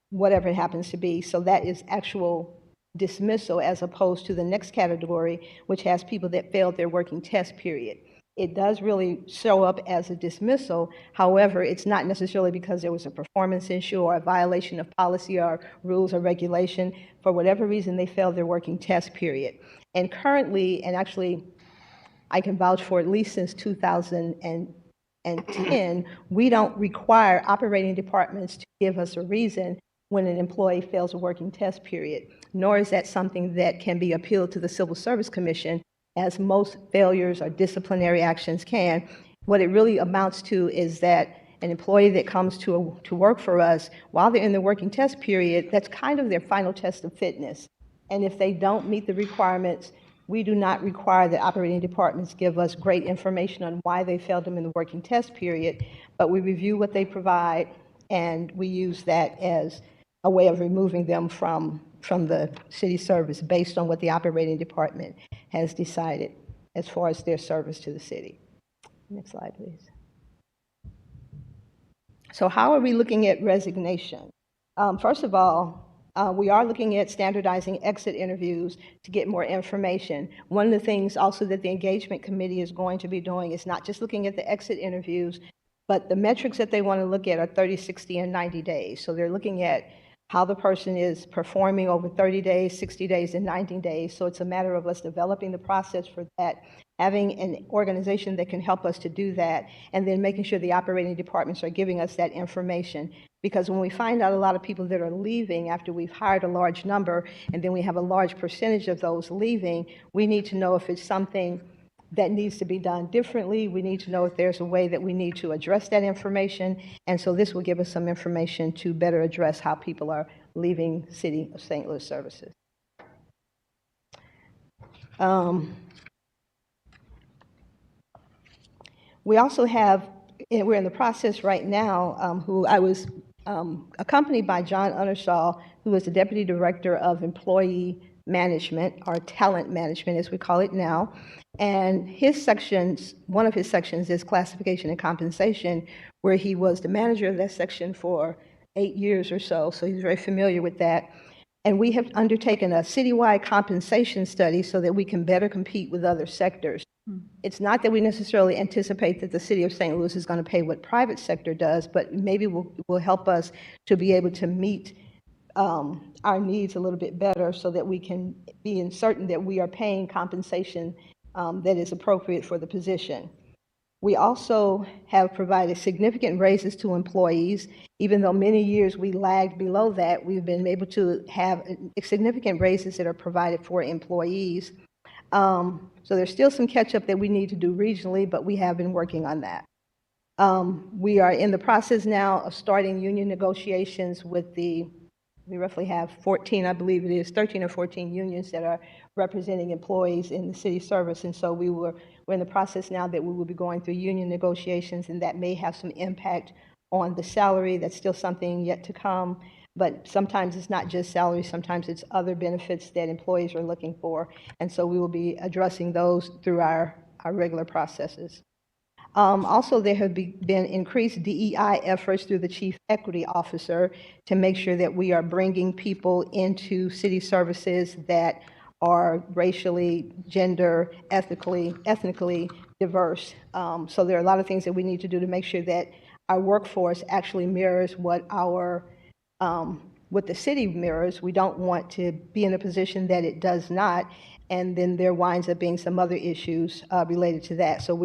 whatever it happens to be. So that is actual dismissal, as opposed to the next category, which has people that failed their working test period. It does really show up as a dismissal. However, it's not necessarily because there was a performance issue or a violation of policy or rules or regulation. For whatever reason, they failed their working test period. And currently, and actually I can vouch for at least since 2010, we don't require operating departments to give us a reason when an employee fails a working test period, nor is that something that can be appealed to the Civil Service Commission, as most failures or disciplinary actions can. What it really amounts to is that an employee that comes to work for us, while they're in the working test period, that's kind of their final test of fitness. And if they don't meet the requirements, we do not require that operating departments give us great information on why they failed them in the working test period, but we review what they provide, and we use that as a way of removing them from the city service based on what the operating department has decided as far as their service to the city. Next slide, please. So how are we looking at resignation? First of all, we are looking at standardizing exit interviews to get more information. One of the things also that the engagement committee is going to be doing is not just looking at the exit interviews, but the metrics that they want to look at are 30, 60, and 90 days. So they're looking at how the person is performing over 30 days, 60 days, and 90 days. So it's a matter of us developing the process for that, having an organization that can help us to do that, and then making sure the operating departments are giving us that information. Because when we find out a lot of people that are leaving after we've hired a large number, and then we have a large percentage of those leaving, we need to know if it's something that needs to be done differently. We need to know if there's a way that we need to address that information. And so this will give us some information to better address how people are leaving City of St. Louis services. We also have, we're in the process right now, who I was accompanied by John Undershaw, who is the Deputy Director of Employee Management, or Talent Management as we call it now. And his sections, one of his sections is classification and compensation, where he was the manager of that section for 8 years or so, so he's very familiar with that. And we have undertaken a citywide compensation study so that we can better compete with other sectors. It's not that we necessarily anticipate that the city of St. Louis is going to pay what private sector does, but maybe will help us to be able to meet our needs a little bit better so that we can be certain that we are paying compensation that is appropriate for the position. We also have provided significant raises to employees. Even though many years we lagged below that, we've been able to have significant raises that are provided for employees. So there's still some catch-up that we need to do regionally, but we have been working on that. We are in the process now of starting union negotiations with we roughly have 14, I believe it is, 13 or 14 unions that are representing employees in the city service. And so we're in the process now that we will be going through union negotiations, and that may have some impact on the salary. That's still something yet to come. But sometimes it's not just salary, sometimes it's other benefits that employees are looking for. And so we will be addressing those through our regular processes. Also, there have been increased DEI efforts through the Chief Equity Officer to make sure that we are bringing people into city services that are racially, gender, ethnically diverse. So there are a lot of things that we need to do to make sure that our workforce actually mirrors what the city mirrors. We don't want to be in a position that it does not, and then there winds up being some other issues related to that. So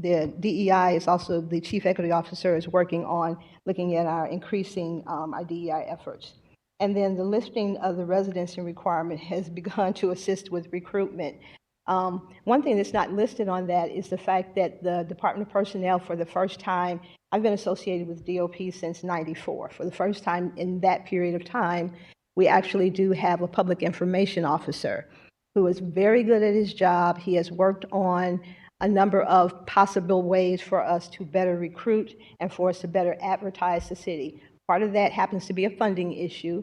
the DEI is also, the Chief Equity Officer is working on looking at our increasing our DEI efforts. And then the lifting of the residency requirement has begun to assist with recruitment. One thing that's not listed on that is the fact that the Department of Personnel, for the first time, I've been associated with DOP since '94. For the first time in that period of time, we actually do have a public information officer who is very good at his job. He has worked on a number of possible ways for us to better recruit and for us to better advertise the city. Part of that happens to be a funding issue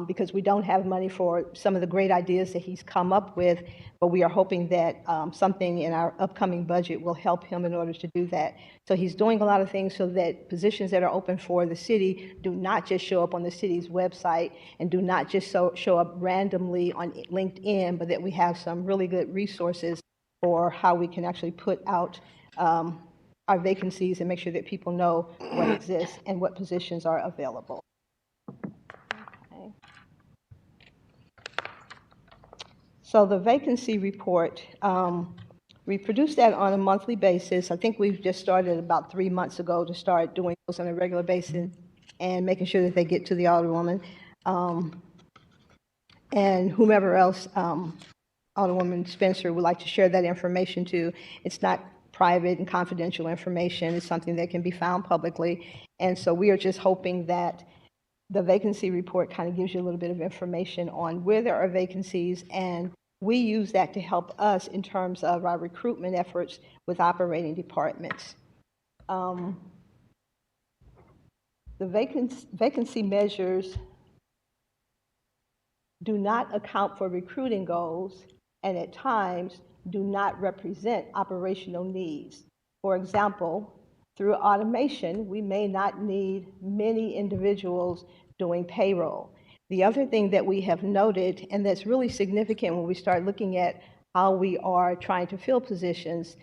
because we don't have money for some of the great ideas that he's come up with, but we are hoping that something in our upcoming budget will help him in order to do that. So he's doing a lot of things so that positions that are open for the city do not just show up on the city's website and do not just show up randomly on LinkedIn, but that we have some really good resources for how we can actually put out our vacancies and make sure that people know what exists and what positions are available. Okay. So the vacancy report, we produce that on a monthly basis. I think we've just started about 3 months ago to start doing those on a regular basis and making sure that they get to the Alderwoman and whomever else Alderwoman Spencer would like to share that information to. It's not private and confidential information. It's something that can be found publicly. And so we are just hoping that the vacancy report kind of gives you a little bit of information on where there are vacancies, and we use that to help us in terms of our recruitment efforts with operating departments. The vacancy measures do not account for recruiting goals, and at times do not represent operational needs. For example, through automation, we may not need many individuals doing payroll. The other thing that we have noted, and that's really significant when we start looking at how we are trying to fill positions,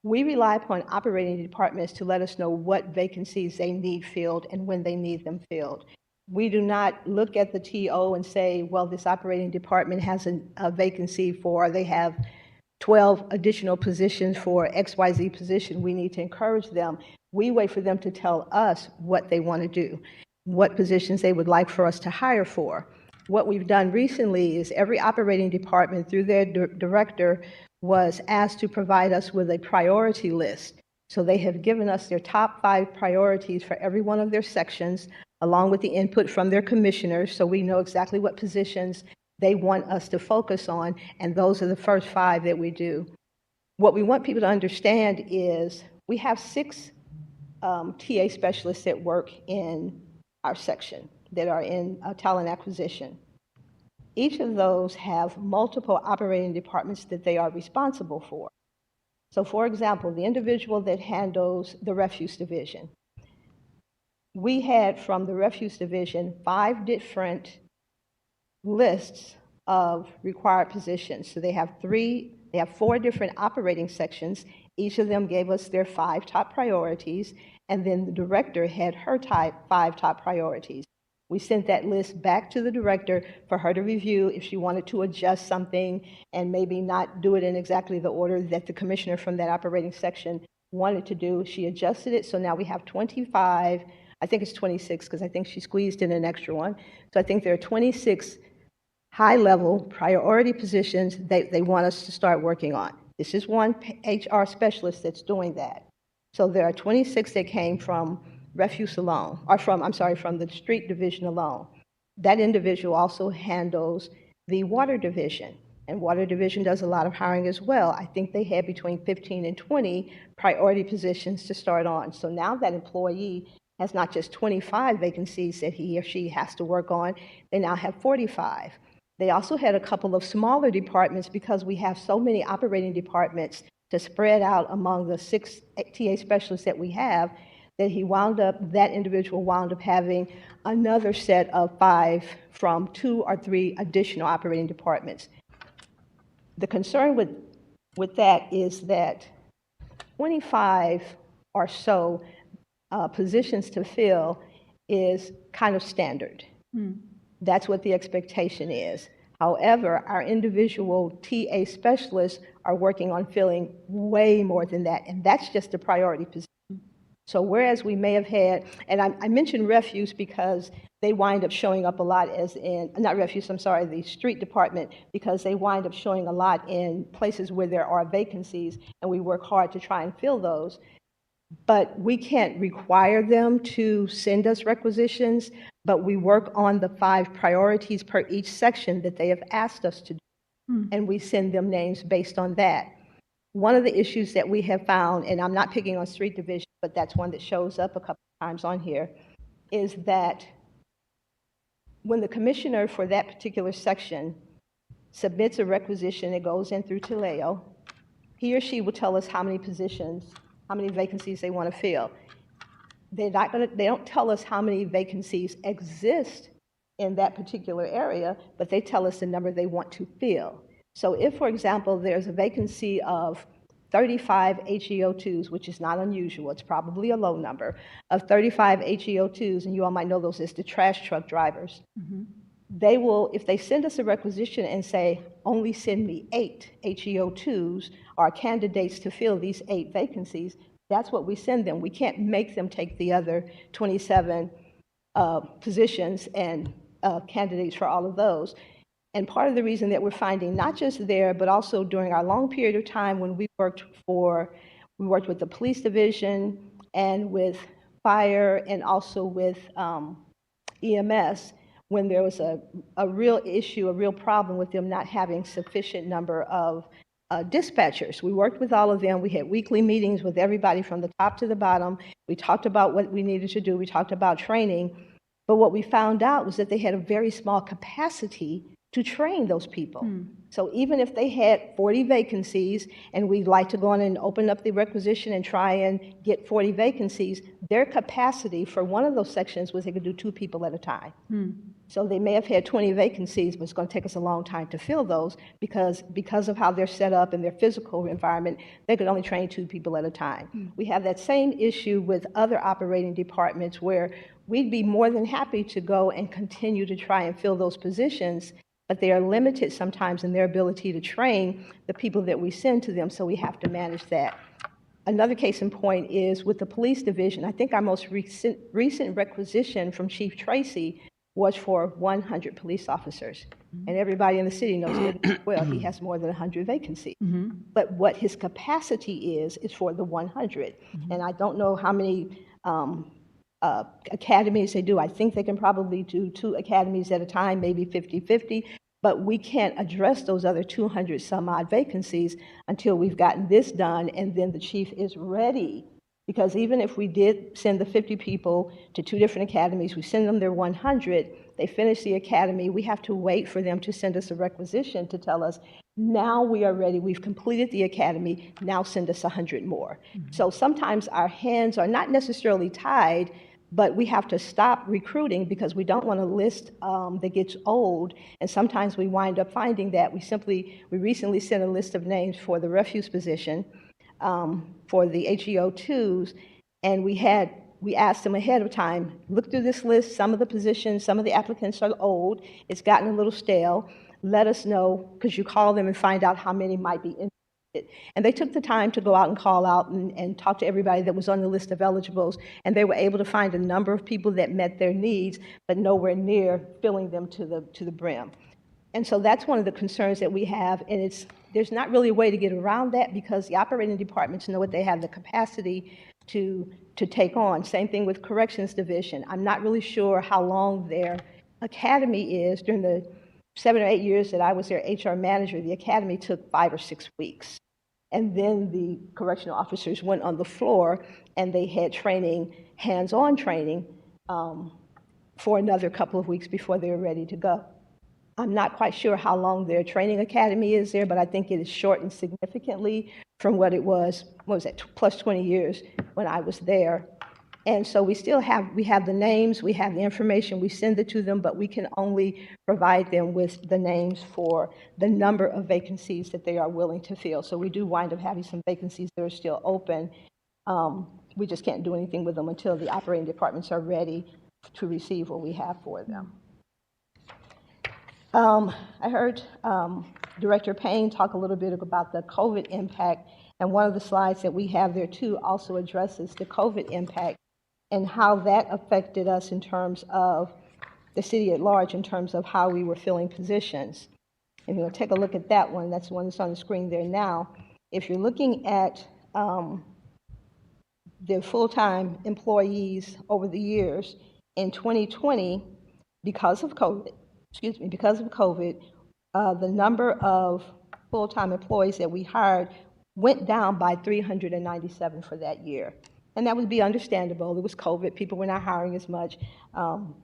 we rely upon operating departments to let us know what vacancies they need filled and when they need them filled. We do not look at the TO and say, well, this operating department has a vacancy for, they have 12 additional positions for XYZ position. We need to encourage them. We wait for them to tell us what they want to do, what positions they would like for us to hire for. What we've done recently is every operating department through their director was asked to provide us with a priority list. So they have given us their top 5 priorities for every one of their sections, along with the input from their commissioners, so we know exactly what positions they want us to focus on, and those are the first 5 that we do. What we want people to understand is we have 6 TA specialists that work in our section that are in talent acquisition. Each of those have multiple operating departments that they are responsible for. So for example, the individual that handles the refuse division, we had from the refuse division 5 different lists of required positions. So they have 4 different operating sections. Each of them gave us their 5 top priorities, and then the director had her 5 top priorities. We sent that list back to the director for her to review if she wanted to adjust something and maybe not do it in exactly the order that the commissioner from that operating section wanted to do. She adjusted it, so now we have 25, I think it's 26 because I think she squeezed in an extra one. So I think there are 26 high-level priority positions they want us to start working on. This is one HR specialist that's doing that. So there are 26 that came from refuse alone, or from the street division alone. That individual also handles the water division, and water division does a lot of hiring as well. I think they had between 15 and 20 priority positions to start on. So now that employee has not just 25 vacancies that he or she has to work on, they now have 45. They also had a couple of smaller departments because we have so many operating departments to spread out among the 6 TA specialists that we have, that that individual wound up having another set of 5 from 2 or 3 additional operating departments. The concern with that is that 25 or so positions to fill is kind of standard. That's what the expectation is. However, our individual TA specialists are working on filling way more than that, and that's just a priority position. So whereas we may have had, and I mentioned refuse because they wind up showing up a lot as in, not refuse, I'm sorry, the street department, because they wind up showing a lot in places where there are vacancies, and we work hard to try and fill those. But we can't require them to send us requisitions, but we work on the 5 priorities per each section that they have asked us to do, and we send them names based on that. One of the issues that we have found, and I'm not picking on street division, but that's one that shows up a couple of times on here, is that when the commissioner for that particular section submits a requisition, it goes in through Taleo, he or she will tell us how many positions, how many vacancies they want to fill. They don't tell us how many vacancies exist in that particular area, but they tell us the number they want to fill. So if, for example, there's a vacancy of 35 HEO2s, which is not unusual, it's probably a low number, of 35 HEO2s, and you all might know those as the trash truck drivers. They will, if they send us a requisition and say, only send me 8 HEO2s or candidates to fill these 8 vacancies, that's what we send them. We can't make them take the other 27 positions and candidates for all of those. And part of the reason that we're finding, not just there, but also during our long period of time when we worked with the police division and with fire and also with EMS, when there was a real issue, a real problem with them not having sufficient number of dispatchers. We worked with all of them. We had weekly meetings with everybody from the top to the bottom. We talked about what we needed to do. We talked about training. But what we found out was that they had a very small capacity to train those people. So even if they had 40 vacancies and we'd like to go on and open up the requisition and try and get 40 vacancies, their capacity for one of those sections was they could do 2 people at a time. So they may have had 20 vacancies, but it's going to take us a long time to fill those because of how they're set up and their physical environment, they could only train 2 people at a time. We have that same issue with other operating departments where we'd be more than happy to go and continue to try and fill those positions, but they are limited sometimes in their ability to train the people that we send to them, so we have to manage that. Another case in point is with the police division. I think our most recent requisition from Chief Tracy was for 100 police officers. And everybody in the city knows that well, he has more than 100 vacancies. But what his capacity is for the 100. And I don't know how many academies they do. I think they can probably do 2 academies at a time, maybe 50-50, but we can't address those other 200 some odd vacancies until we've gotten this done, and then the chief is ready. Because even if we did send the 50 people to 2 different academies, we send them their 100, they finish the academy, we have to wait for them to send us a requisition to tell us, now we are ready, we've completed the academy, now send us 100 more. So sometimes our hands are not necessarily tied, but we have to stop recruiting because we don't want a list that gets old. And sometimes we wind up finding that we recently sent a list of names for the refuse position for the HEO2s, and we asked them ahead of time, look through this list, some of the positions, some of the applicants are old, it's gotten a little stale, let us know, because you call them and find out how many might be interested. And they took the time to go out and call out and talk to everybody that was on the list of eligibles, and they were able to find a number of people that met their needs, but nowhere near filling them to the brim. And so that's one of the concerns that we have, and there's not really a way to get around that because the operating departments know what they have the capacity to take on. Same thing with corrections division. I'm not really sure how long their academy is. During the 7 or 8 years that I was their HR manager, the academy took 5 or 6 weeks. And then the correctional officers went on the floor and they had training, hands-on training, for another couple of weeks before they were ready to go. I'm not quite sure how long their training academy is there, but I think it is shortened significantly from what it was, plus 20 years when I was there. And so we have the names, we have the information, we send it to them, but we can only provide them with the names for the number of vacancies that they are willing to fill. So we do wind up having some vacancies that are still open. We just can't do anything with them until the operating departments are ready to receive what we have for them. I heard Director Payne talk a little bit about the COVID impact, and one of the slides that we have there too also addresses the COVID impact and how that affected us in terms of the city at large, in terms of how we were filling positions. If you'll take a look at that one, that's the one that's on the screen there now. If you're looking at the full-time employees over the years, in 2020, because of COVID, the number of full-time employees that we hired went down by 397 for that year. And that would be understandable. It was COVID. People were not hiring as much.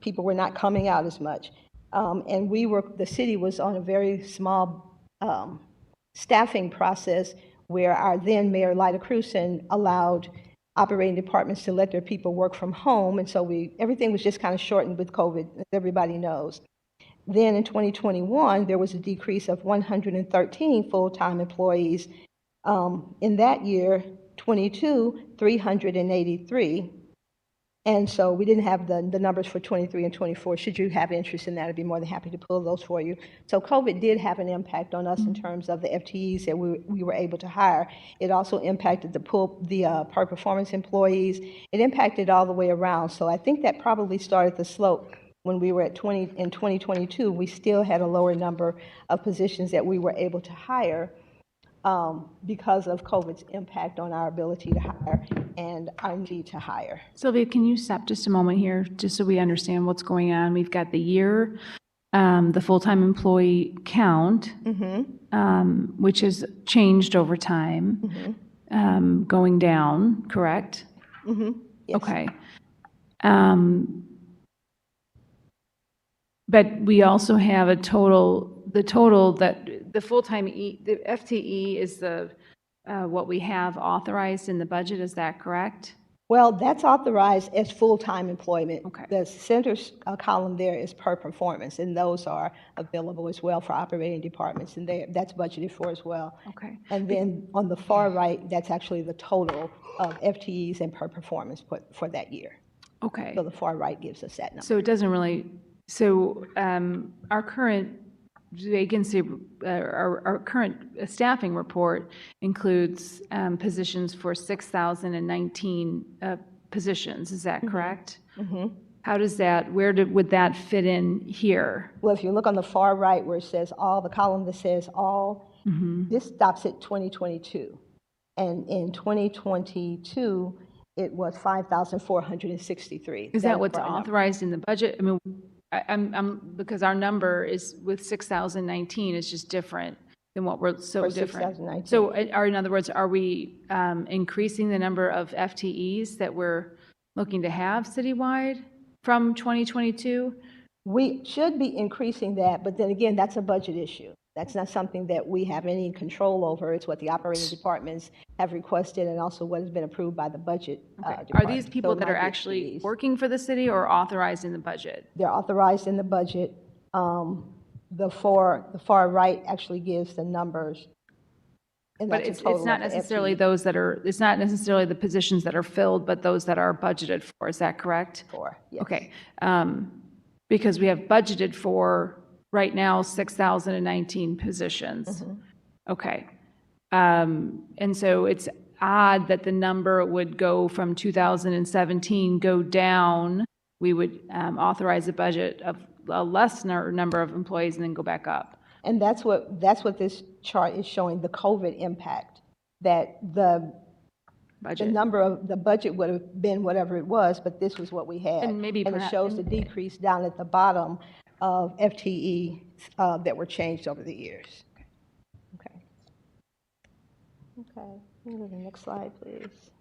People were not coming out as much. And the city was on a very small staffing process where our then Mayor Lyda Krewson allowed operating departments to let their people work from home. And so everything was just kind of shortened with COVID, as everybody knows. Then in 2021, there was a decrease of 113 full-time employees. In that year, 383. And so we didn't have the numbers for 23 and 24. Should you have interest in that, I'd be more than happy to pull those for you. So COVID did have an impact on us in terms of the FTEs that we were able to hire. It also impacted the per performance employees. It impacted all the way around. So I think that probably started the slope when we were in 2022. We still had a lower number of positions that we were able to hire because of COVID's impact on our ability to hire and our need to hire. Sylvia, can you stop just a moment here, just so we understand what's going on? We've got the year, the full-time employee count, which has changed over time, going down, correct? Yes. Okay. But we also have a total the total that, the full-time the FTE is the, what we have authorized in the budget, is that correct? Well, that's authorized as full-time employment. Okay. The center column there is per performance, and those are available as well for operating departments, and that's budgeted for as well. Okay. And then on the far right, that's actually the total of FTEs and per performance for that year. Okay. So the far right gives us that number. So it doesn't really, so our current vacancy, our current staffing report includes positions for 6,019 positions, is that correct? Mm-hmm. How does that, would that fit in here? Well, if you look on the far right where it says all, the column that says all, this stops at 2022. And in 2022, it was 5,463. Is that what's for our number. authorized in the budget? I mean, I'm because our number is with 6,019 is just different than what we're so For different. 6,019. So in other words, are we increasing the number of FTEs that we're looking to have citywide from 2022? We should be increasing that, but then again, that's a budget issue. That's not something that we have any control over. It's what the operating departments have requested and also what has been approved by the budget Okay. Are department. these people So it that are might be actually FTEs. working for the city or authorized in the budget? They're authorized in the budget. The far right actually gives the numbers. And But that's a it's total not of the necessarily FTE those that are, it's not necessarily the positions that are filled, but those that are budgeted for, is that correct? for, yes. Okay, because we have budgeted for, right now, 6,019 positions. Okay. And so it's odd that the number would go from 2017, go down. We would authorize a budget of a less number of employees and then go back up. And that's what this chart is showing, the COVID impact, that the Budget. number of, the budget would have been whatever it was, but this was what we had. And maybe it perhaps- shows the decrease down at the bottom of FTE that were changed over the years. Okay. Okay, go to the next slide, please.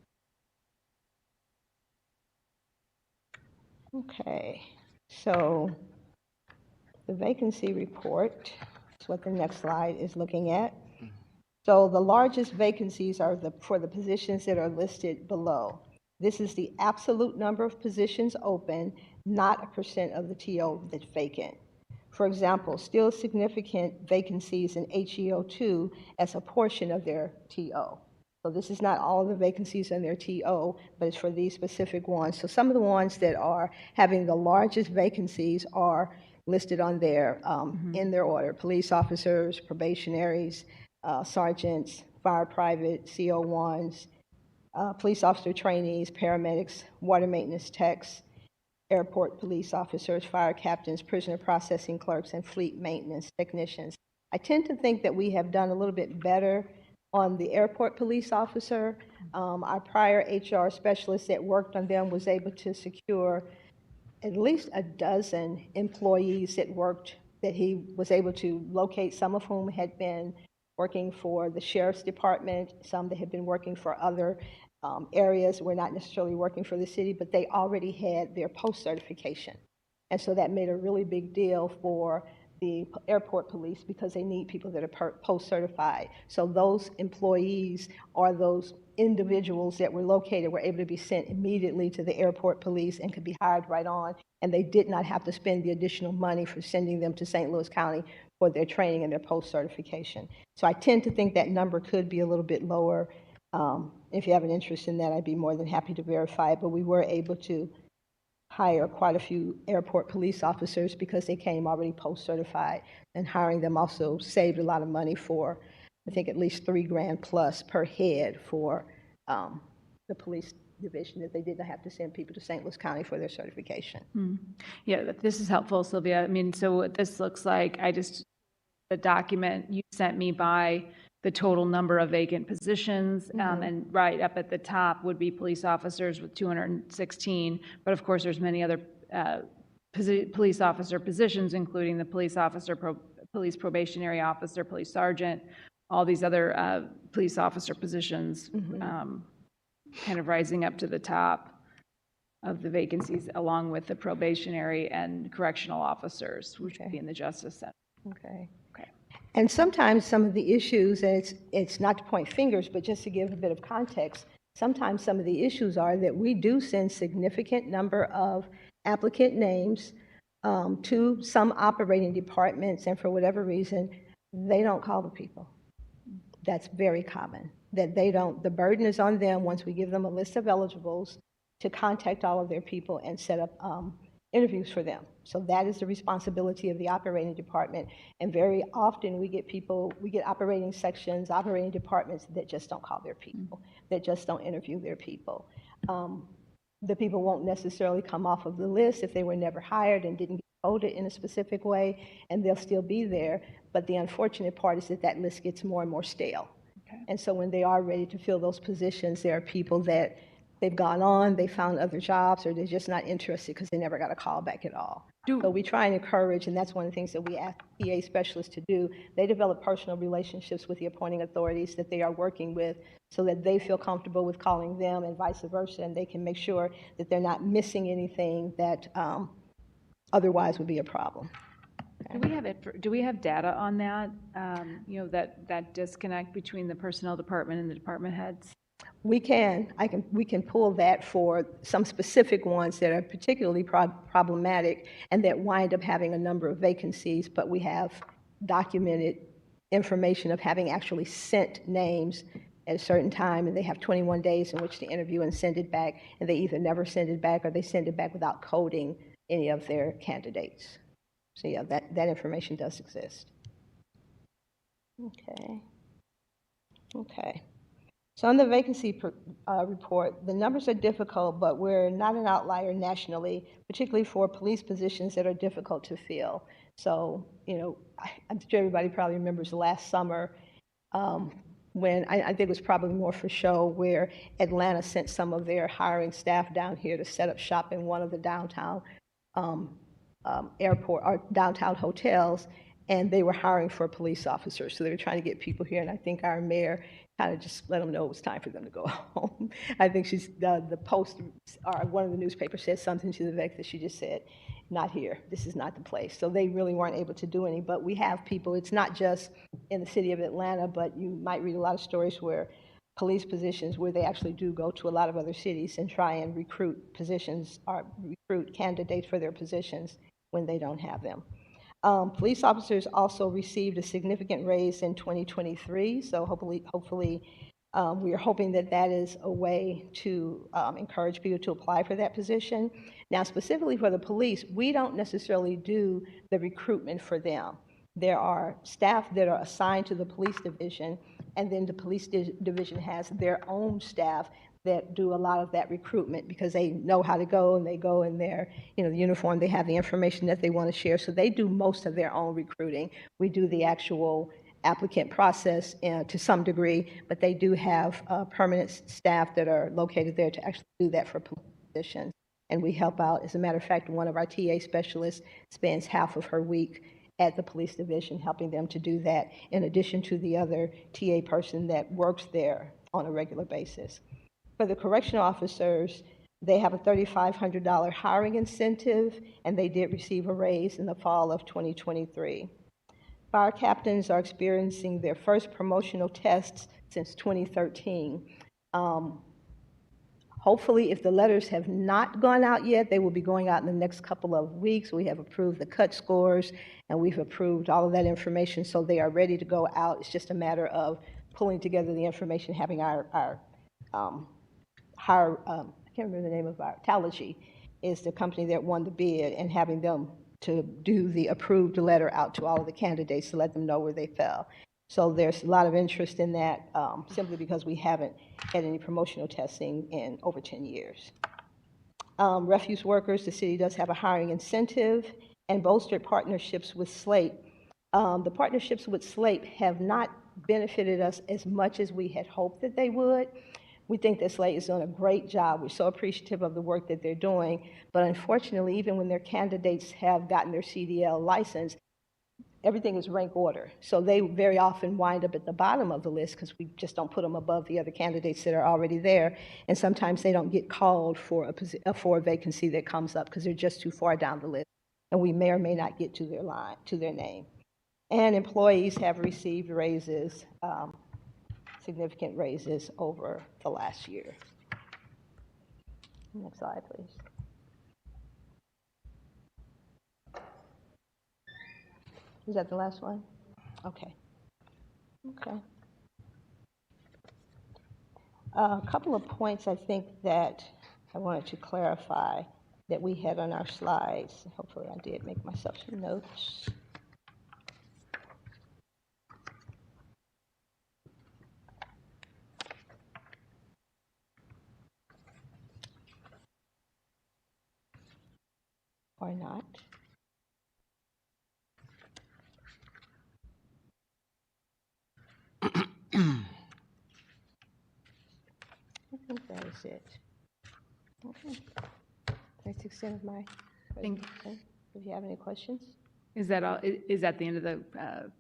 Okay, so the vacancy report is what the next slide is looking at. So the largest vacancies are for the positions that are listed below. This is the absolute number of positions open, not a percent of the TO that's vacant. For example, still significant vacancies in HEO2 as a portion of their TO. So this is not all of the vacancies in their TO, but it's for these specific ones. So some of the ones that are having the largest vacancies are listed on there in their order: police officers, probationaries, sergeants, fire private, CO1s, police officer trainees, paramedics, water maintenance techs, airport police officers, fire captains, prisoner processing clerks, and fleet maintenance technicians. I tend to think that we have done a little bit better on the airport police officer. Our prior HR specialist that worked on them was able to secure at least a dozen employees that he was able to locate, some of whom had been working for the sheriff's department, some that had been working for other areas, were not necessarily working for the city, but they already had their post certification. And so that made a really big deal for the airport police because they need people that are post certified. So those employees or those individuals that were located were able to be sent immediately to the airport police and could be hired right on. And they did not have to spend the additional money for sending them to St. Louis County for their training and their post certification. So I tend to think that number could be a little bit lower. If you have an interest in that, I'd be more than happy to verify it, but we were able to hire quite a few airport police officers because they came already post-certified, and hiring them also saved a lot of money for, I think, at least $3,000 plus per head for the police division, that they did not have to send people to St. Louis County for their certification. Yeah, this is helpful, Sylvia. I mean, so what this looks like, the document you sent me by the total number of vacant positions, and right up at the top would be police officers with 216, but of course there's many other police officer positions, including the police officer, police probationary officer, police sergeant, all these other police officer positions kind of rising up to the top of the vacancies, along with the probationary and correctional officers, which would be in the Justice Center. Okay. Okay. And sometimes some of the issues, and it's not to point fingers, but just to give a bit of context, sometimes some of the issues are that we do send significant number of applicant names to some operating departments, and for whatever reason, they don't call the people. That's very common, that they don't, the burden is on them once we give them a list of eligibles to contact all of their people and set up interviews for them. So that is the responsibility of the operating department. And very often we get operating sections, operating departments that just don't call their people, that just don't interview their people. The people won't necessarily come off of the list if they were never hired and didn't get coded in a specific way, and they'll still be there. But the unfortunate part is that that list gets more and more stale. Okay. And so when they are ready to fill those positions, there are people that they've gone on, they found other jobs, or they're just not interested because they never got a call back at all. So we try and encourage, and that's one of the things that we ask TA specialists to do. They develop personal relationships with the appointing authorities that they are working with so that they feel comfortable with calling them and vice versa, and they can make sure that they're not missing anything that otherwise would be a problem. Okay. Do we have data on that, that disconnect between the personnel department and the department heads? We can pull that for some specific ones that are particularly problematic and that wind up having a number of vacancies, but we have documented information of having actually sent names at a certain time, and they have 21 days in which to interview and send it back, and they either never send it back or they send it back without coding any of their candidates. So yeah, that information does exist. Okay. So on the vacancy report, the numbers are difficult, but we're not an outlier nationally, particularly for police positions that are difficult to fill. So, I'm sure everybody probably remembers last summer when I think it was probably more for show, where Atlanta sent some of their hiring staff down here to set up shop in one of the downtown airport or downtown hotels, and they were hiring for police officers. So they were trying to get people here, and I think our mayor kind of just let them know it was time for them to go home. I think the Post or one of the newspapers said something to the effect that she just said, not here, this is not the place. So they really weren't able to do any, but we have people, it's not just in the city of Atlanta, but you might read a lot of stories where police positions where they actually do go to a lot of other cities and try and recruit positions or recruit candidates for their positions when they don't have them. Police officers also received a significant raise in 2023, so hopefully we are hoping that that is a way to encourage people to apply for that position. Now, specifically for the police, we don't necessarily do the recruitment for them. There are staff that are assigned to the police division, and then the police division has their own staff that do a lot of that recruitment because they know how to go, and they go in their uniform, they have the information that they want to share, so they do most of their own recruiting. We do the actual applicant process to some degree, but they do have permanent staff that are located there to actually do that for positions, and we help out. As a matter of fact, one of our TA specialists spends half of her week at the police division helping them to do that, in addition to the other TA person that works there on a regular basis. For the correctional officers, they have a $3,500 hiring incentive, and they did receive a raise in the fall of 2023. Fire captains are experiencing their first promotional tests since 2013. Hopefully, if the letters have not gone out yet, they will be going out in the next couple of weeks. We have approved the cut scores, and we've approved all of that information, so they are ready to go out. It's just a matter of pulling together the information, having our I can't remember the name of our Tallagy is the company that won the bid, and having them to do the approved letter out to all of the candidates to let them know where they fell. So there's a lot of interest in that simply because we haven't had any promotional testing in over 10 years. Refuse workers, the city does have a hiring incentive and bolstered partnerships with SLATE. The partnerships with SLATE have not benefited us as much as we had hoped that they would. We think that SLATE is doing a great job. We're so appreciative of the work that they're doing, but unfortunately, even when their candidates have gotten their CDL license, everything is rank order. So they very often wind up at the bottom of the list because we just don't put them above the other candidates that are already there. And sometimes they don't get called for a vacancy that comes up because they're just too far down the list. And we may or may not get to their name. And employees have received raises, significant raises over the last year. Next slide, please. Is that the last one? Okay. Okay. A couple of points I think that I wanted to clarify that we had on our slides. Hopefully I did make myself some notes. Or not. I think that is it. Okay. That's the extent of my presentation. If you have any questions. Is that all, is that the end of the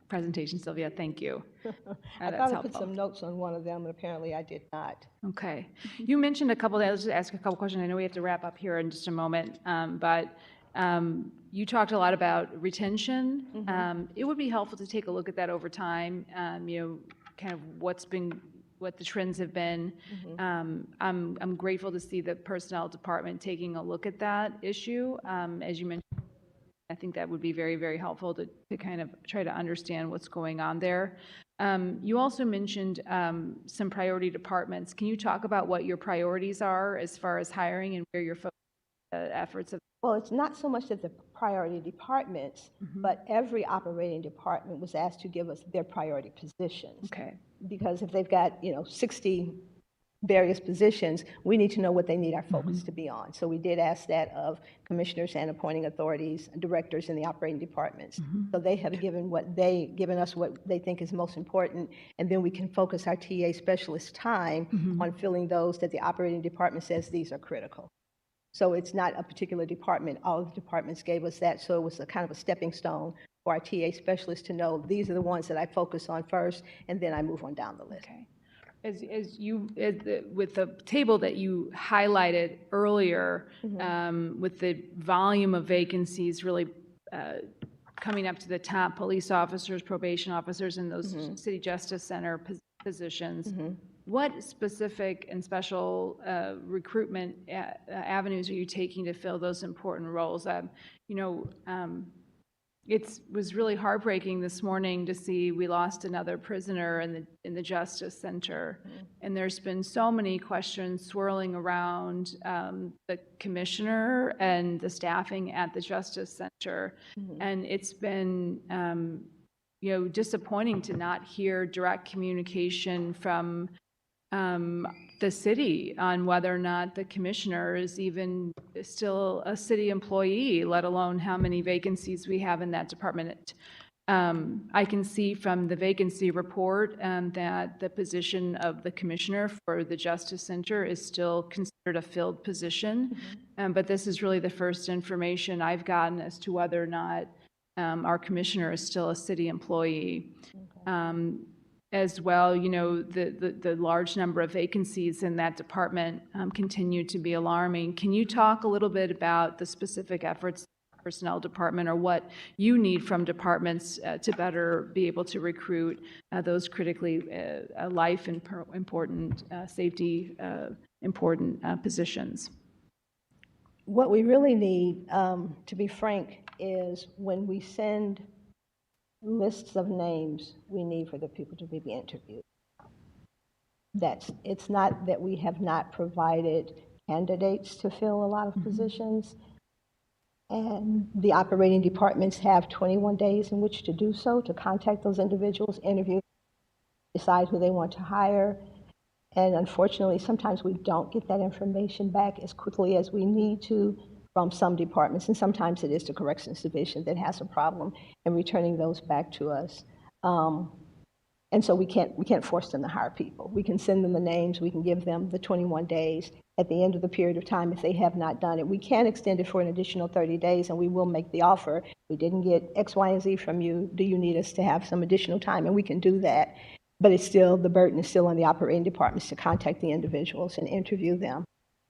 presentation, Sylvia? Thank you. I That's thought I put helpful. some notes on one of them, and apparently I did not. Okay. You mentioned a couple, let's just ask a couple questions. I know we have to wrap up here in just a moment, but you talked a lot about retention. It would be helpful to take a look at that over time, you know, kind of what the trends have been. I'm grateful to see the personnel department taking a look at that issue. As you mentioned, I think that would be very, very helpful to kind of try to understand what's going on there. You also mentioned some priority departments. Can you talk about what your priorities are as far as hiring and where your efforts of? Well, it's not so much that the priority departments, but every operating department was asked to give us their priority positions. Okay. Because if they've got, 60 various positions, we need to know what they need our focus to be on. So we did ask that of commissioners and appointing authorities and directors in the operating departments. So they have given us what they think is most important, and then we can focus our TA specialist time on filling those that the operating department says these are critical. So it's not a particular department. All of the departments gave us that, so it was a kind of a stepping stone for our TA specialists to know these are the ones that I focus on first, and then I move on down the list. Okay. With the table that you highlighted earlier, with the volume of vacancies really coming up to the top, police officers, probation officers, and those city justice center positions, what specific and special recruitment avenues are you taking to fill those important roles? It was really heartbreaking this morning to see we lost another prisoner in the Justice Center, and there's been so many questions swirling around the commissioner and the staffing at the Justice Center, and it's been disappointing to not hear direct communication from the city on whether or not the commissioner is even still a city employee, let alone how many vacancies we have in that department. I can see from the vacancy report that the position of the commissioner for the Justice Center is still considered a filled position, but this is really the first information I've gotten as to whether or not our commissioner is still a city employee. As well, the large number of vacancies in that department continue to be alarming. Can you talk a little bit about the specific efforts of the personnel department or what you need from departments to better be able to recruit those critically life important, safety important positions? What we really need, to be frank, is when we send lists of names we need for the people to be interviewed. It's not that we have not provided candidates to fill a lot of positions, and the operating departments have 21 days in which to do so, to contact those individuals, interview, decide who they want to hire. And unfortunately, sometimes we don't get that information back as quickly as we need to from some departments, and sometimes it is the corrections division that has a problem in returning those back to us. And so we can't force them to hire people. We can send them the names, we can give them the 21 days. At the end of the period of time, if they have not done it, we can extend it for an additional 30 days, and we will make the offer. We didn't get X, Y, and Z from you. Do you need us to have some additional time? And we can do that. But the burden is still on the operating departments to contact the individuals and interview them.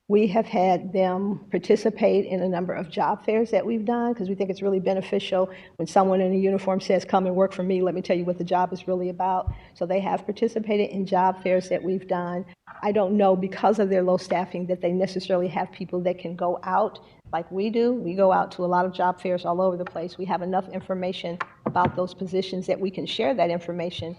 We have had them participate in a number of job fairs that we've done because we think it's really beneficial when someone in a uniform says, come and work for me, let me tell you what the job is really about. So they have participated in job fairs that we've done. I don't know, because of their low staffing, that they necessarily have people that can go out like we do. We go out to a lot of job fairs all over the place. We have enough information about those positions that we can share that information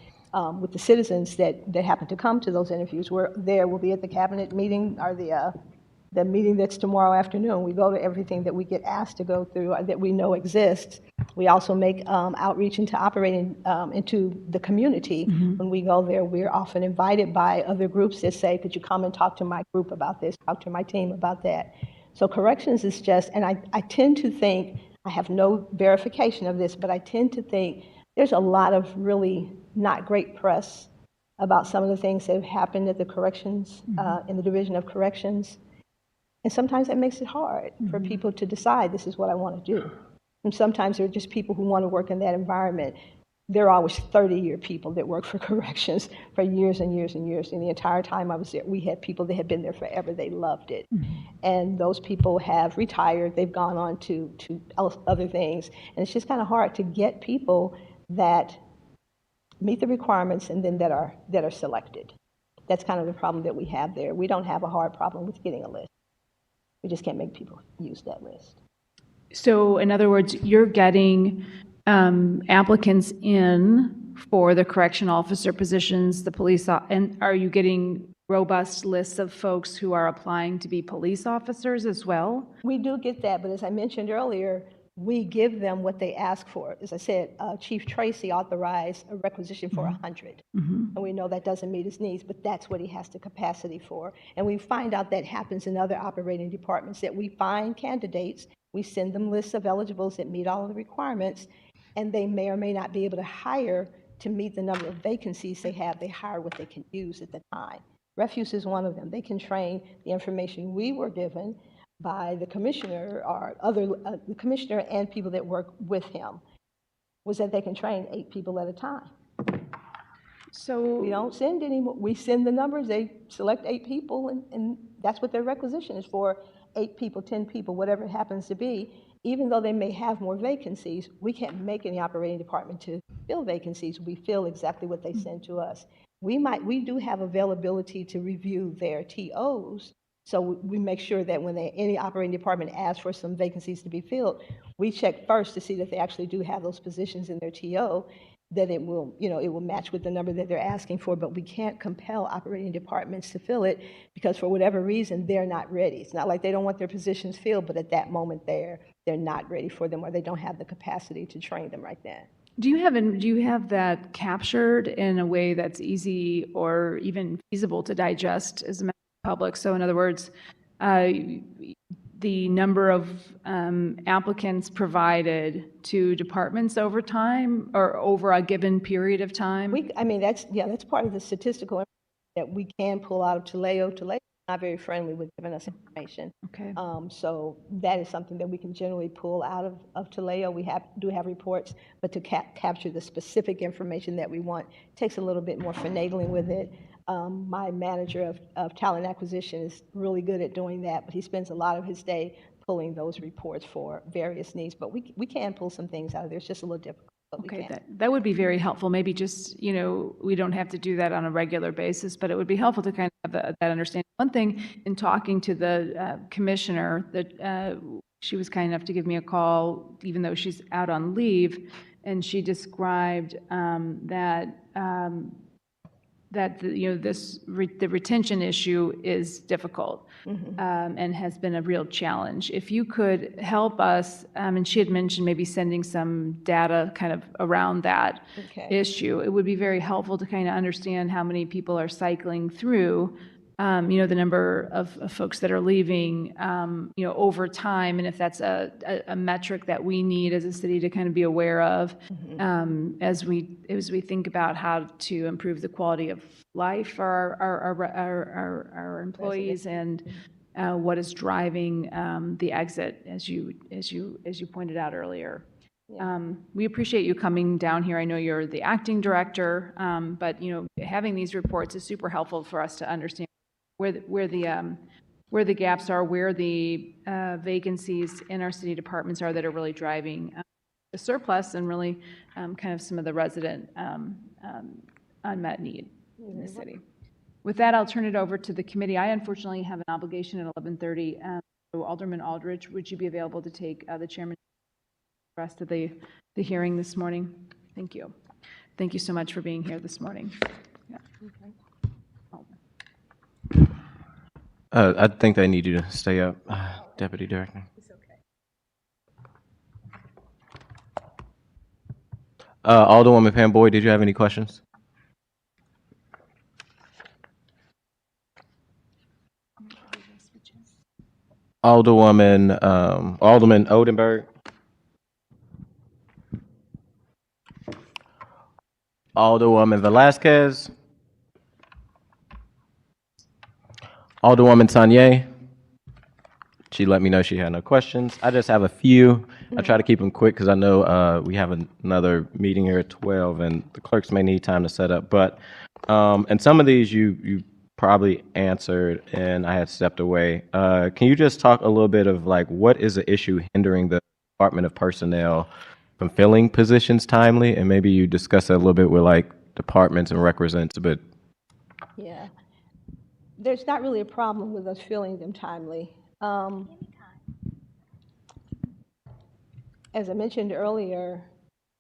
with the citizens that happen to come to those interviews. We'll be at the cabinet meeting or the meeting that's tomorrow afternoon. We go to everything that we get asked to go through that we know exists. We also make outreach into operating into the community. When we go there, we're often invited by other groups that say, could you come and talk to my group about this, talk to my team about that. So corrections is just, and I tend to think, I have no verification of this, but I tend to think there's a lot of really not great press about some of the things that have happened at the corrections, in the Division of Corrections. And sometimes that makes it hard for people to decide this is what I want to do. And sometimes there are just people who want to work in that environment. There are always 30-year people that work for corrections for years and years and years. And the entire time I was there, we had people that had been there forever. They loved it. And those people have retired. They've gone on to other things. And it's just kind of hard to get people that meet the requirements and then that are selected. That's kind of the problem that we have there. We don't have a hard problem with getting a list. We just can't make people use that list. So in other words, you're getting applicants in for the correction officer positions, the police, and are you getting robust lists of folks who are applying to be police officers as well? We do get that, but as I mentioned earlier, we give them what they ask for. As I said, Chief Tracy authorized a requisition for 100. And we know that doesn't meet his needs, but that's what he has the capacity for. And we find out that happens in other operating departments, that we find candidates, we send them lists of eligibles that meet all of the requirements, and they may or may not be able to hire to meet the number of vacancies they have. They hire what they can use at the time. Refuse is one of them. They can train the information we were given by the commissioner or the commissioner and people that work with him, was that they can train 8 people at a time. So We don't send any more. We send the numbers. They select 8 people, and that's what their requisition is for. 8 people, 10 people, whatever it happens to be. Even though they may have more vacancies, we can't make any operating department to fill vacancies. We fill exactly what they send to us. We do have availability to review their TOs. So we make sure that when any operating department asks for some vacancies to be filled, we check first to see that they actually do have those positions in their TO, that it will match with the number that they're asking for. But we can't compel operating departments to fill it because for whatever reason, they're not ready. It's not like they don't want their positions filled, but at that moment they're not ready for them, or they don't have the capacity to train them right then. do you have that captured in a way that's easy or even feasible to digest as a member of the public? So in other words, the number of applicants provided to departments over time or over a given period of time? That's part of the statistical information that we can pull out of Taleo. Taleo is not very friendly with giving us information. Okay. So that is something that we can generally pull out of Taleo. We do have reports, but to capture the specific information that we want takes a little bit more finagling with it. My manager of talent acquisition is really good at doing that, but he spends a lot of his day pulling those reports for various needs. But we can pull some things out of there. It's just a little difficult. But Okay, we can. that would be very helpful. Maybe just, we don't have to do that on a regular basis, but it would be helpful to kind of have that understanding. One thing, in talking to the commissioner, that she was kind enough to give me a call, even though she's out on leave, and she described that the retention issue is difficult and has been a real challenge. If you could help us, and she had mentioned maybe sending some data kind of around that issue, it would be very helpful to kind of understand how many people are cycling through, the number of folks that are leaving, over time, and if that's a metric that we need as a city to kind of be aware of as we think about how to improve the quality of life for our employees and what is driving the exit, as you pointed out earlier. Yeah. We appreciate you coming down here. I know you're the acting director, but having these reports is super helpful for us to understand where the where the gaps are, where the vacancies in our city departments are that are really driving the surplus and really kind of some of the resident unmet need in the city. With that, I'll turn it over to the committee. I unfortunately have an obligation at 11:30. So Alderman Aldridge, would you be available to take the chairman the rest of the hearing this morning? Thank you. Thank you so much for being here this morning. Yeah. I think they need you to stay up, Deputy Director. Alderwoman Pam Boyd, did you have any questions? Alderman Odenberg. Alderwoman Velasquez. Alderwoman Tanya. She let me know she had no questions. I just have a few. I try to keep them quick because I know we have another meeting here at 12 and the clerks may need time to set up. But and some of these you probably answered and I had stepped away. Can you just talk a little bit of like what is the issue hindering the Department of Personnel from filling positions timely? And maybe you discuss that a little bit with like departments and represents, but Yeah. There's not really a problem with us filling them timely. As I mentioned earlier,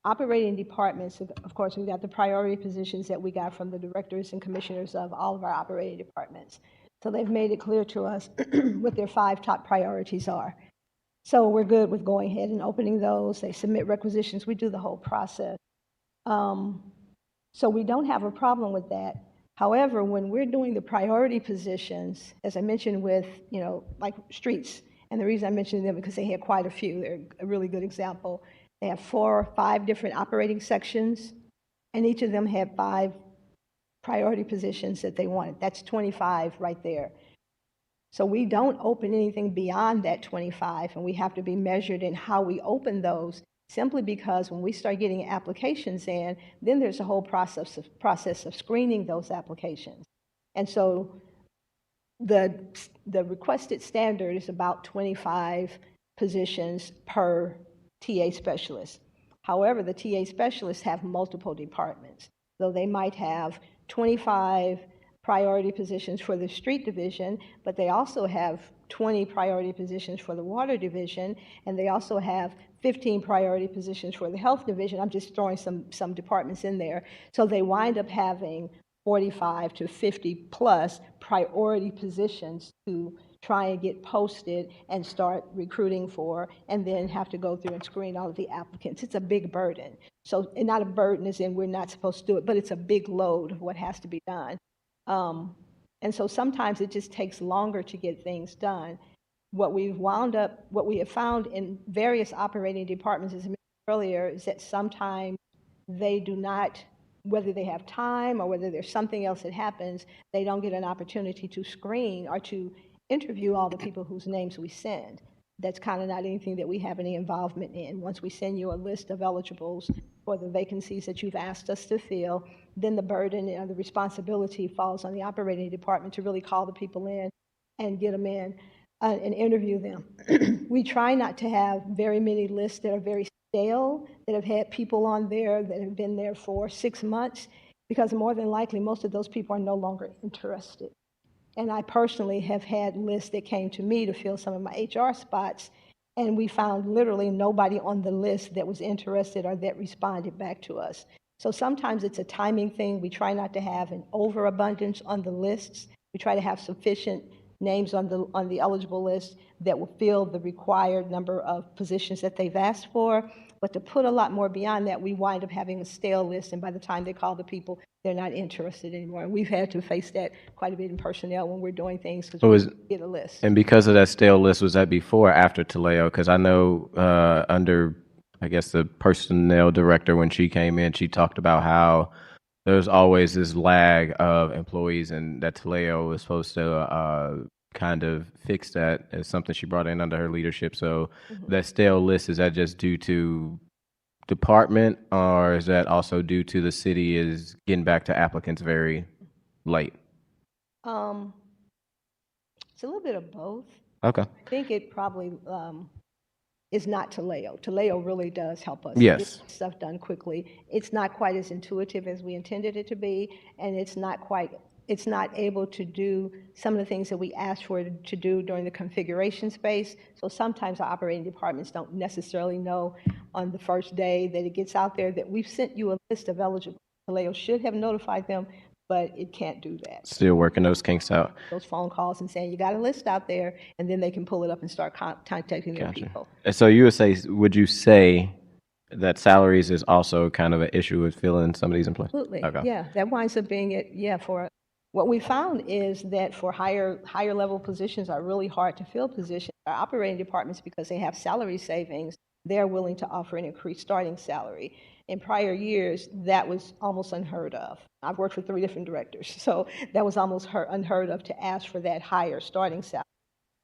operating departments, of course, we've got the priority positions that we got from the directors and commissioners of all of our operating departments. So they've made it clear to us what their 5 top priorities are. So we're good with going ahead and opening those. They submit requisitions. We do the whole process. So we don't have a problem with that. However, when we're doing the priority positions, as I mentioned with, like streets, and the reason I mentioned them because they had quite a few. They're a really good example. They have 4 or 5 different operating sections, and each of them had 5 priority positions that they wanted. That's 25 right there. So we don't open anything beyond that 25, and we have to be measured in how we open those, simply because when we start getting applications in, then there's a whole process of screening those applications. And so the requested standard is about 25 positions per TA specialist. However, the TA specialists have multiple departments. So they might have 25 priority positions for the street division, but they also have 20 priority positions for the water division, and they also have 15 priority positions for the health division. I'm just throwing some departments in there. So they wind up having 45 to 50 plus priority positions to try and get posted and start recruiting for, and then have to go through and screen all of the applicants. It's a big burden. So, and not a burden as in we're not supposed to do it, but it's a big load of what has to be done. And so sometimes it just takes longer to get things done. What we have found in various operating departments, as I mentioned earlier, is that sometimes they do not, whether they have time or whether there's something else that happens, they don't get an opportunity to screen or to interview all the people whose names we send. That's kind of not anything that we have any involvement in. Once we send you a list of eligibles for the vacancies that you've asked us to fill, then the burden and the responsibility falls on the operating department to really call the people in and get them in and interview them. We try not to have very many lists that are very stale, that have had people on there that have been there for 6 months, because more than likely most of those people are no longer interested. And I personally have had lists that came to me to fill some of my HR spots, and we found literally nobody on the list that was interested or that responded back to us. So sometimes it's a timing thing. We try not to have an overabundance on the lists. We try to have sufficient names on the eligible list that will fill the required number of positions that they've asked for. But to put a lot more beyond that, we wind up having a stale list, and by the time they call the people, they're not interested anymore. And we've had to face that quite a bit in personnel when we're doing things because we get a list. And because of that stale list, was that before or after Taleo? Because I know under, I guess, the personnel director, when she came in, she talked about how there's always this lag of employees, and that Taleo was supposed to kind of fix that as something she brought in under her leadership. So that stale list, is that just due to department, or is that also due to the city is getting back to applicants very late? It's a little bit of both. Okay. I think it probably is not Taleo. Taleo really does help us Yes. get stuff done quickly. It's not quite as intuitive as we intended it to be, and it's not able to do some of the things that we asked for it to do during the configuration space. So sometimes our operating departments don't necessarily know on the first day that it gets out there that we've sent you a list of eligible. Taleo should have notified them, but it can't do that. Still working those kinks out. Those phone calls and saying, you got a list out there, and then they can pull it up and start contacting their Gotcha. people. And so would you say that salaries is also kind of an issue with filling some of these employees? Absolutely, Okay. yeah, that winds up being it, yeah, what we found is that for higher level positions are really hard to fill positions. Our operating departments, because they have salary savings, they're willing to offer an increased starting salary. In prior years, that was almost unheard of. I've worked for 3 different directors, so that was almost unheard of to ask for that higher starting salary.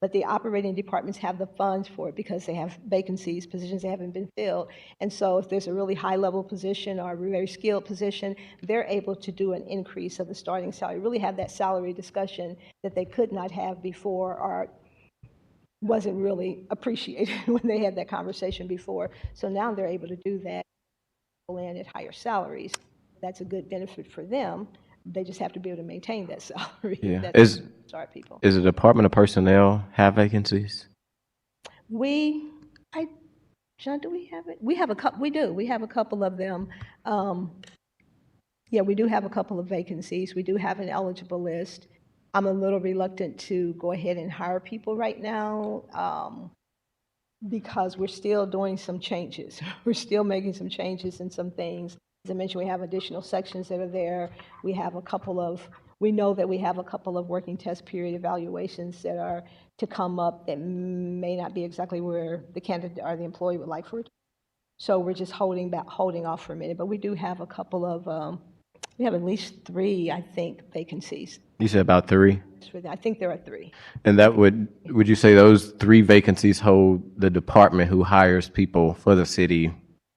But the operating departments have the funds for it because they have vacancies, positions that haven't been filled. And so if there's a really high-level position or a very skilled position, they're able to do an increase of the starting salary, really have that salary discussion that they could not have before or wasn't really appreciated when they had that conversation before. So now they're able to do that, land at higher salaries. That's a good benefit for them. They just have to be able to maintain that salary. Yeah. That's start people. Is the Department of Personnel have vacancies? John, do we have it? We have a couple. We do. We have a couple of them. Yeah, we do have a couple of vacancies. We do have an eligible list. I'm a little reluctant to go ahead and hire people right now because we're still doing some changes. We're still making some changes in some things. As I mentioned, we have additional sections that are there. We know that we have a couple of working test period evaluations that are to come up that may not be exactly where the candidate or the employee would like for it. So we're just holding off for a minute. But we do have a couple of, we have at least 3, I think, vacancies. You said about 3? I think there are 3. And that would you say those 3 vacancies hold the department who hires people for the city,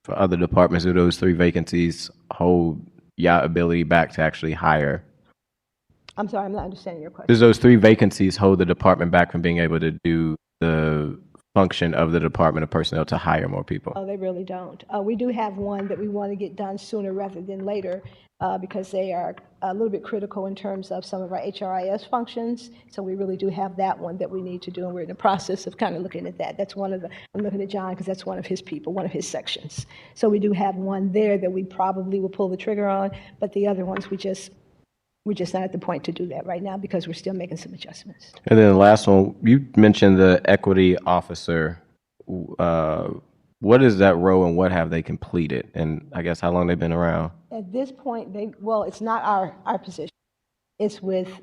for other departments, do those 3 vacancies hold your ability back to actually hire? I'm sorry, I'm not understanding your question. Does those 3 vacancies hold the department back from being able to do the function of the Department of Personnel to hire more people? Oh, they really don't. We do have one that we want to get done sooner rather than later because they are a little bit critical in terms of some of our HRIS functions. So we really do have that one that we need to do, and we're in the process of kind of looking at that. That's one of the, I'm looking at John because that's one of his people, one of his sections. So we do have one there that we probably will pull the trigger on, but the other ones we're just not at the point to do that right now because we're still making some adjustments. And then the last one, you mentioned the equity officer. What is that role and what have they completed? And I guess how long they've been around? At this point, it's not our position. It's with, is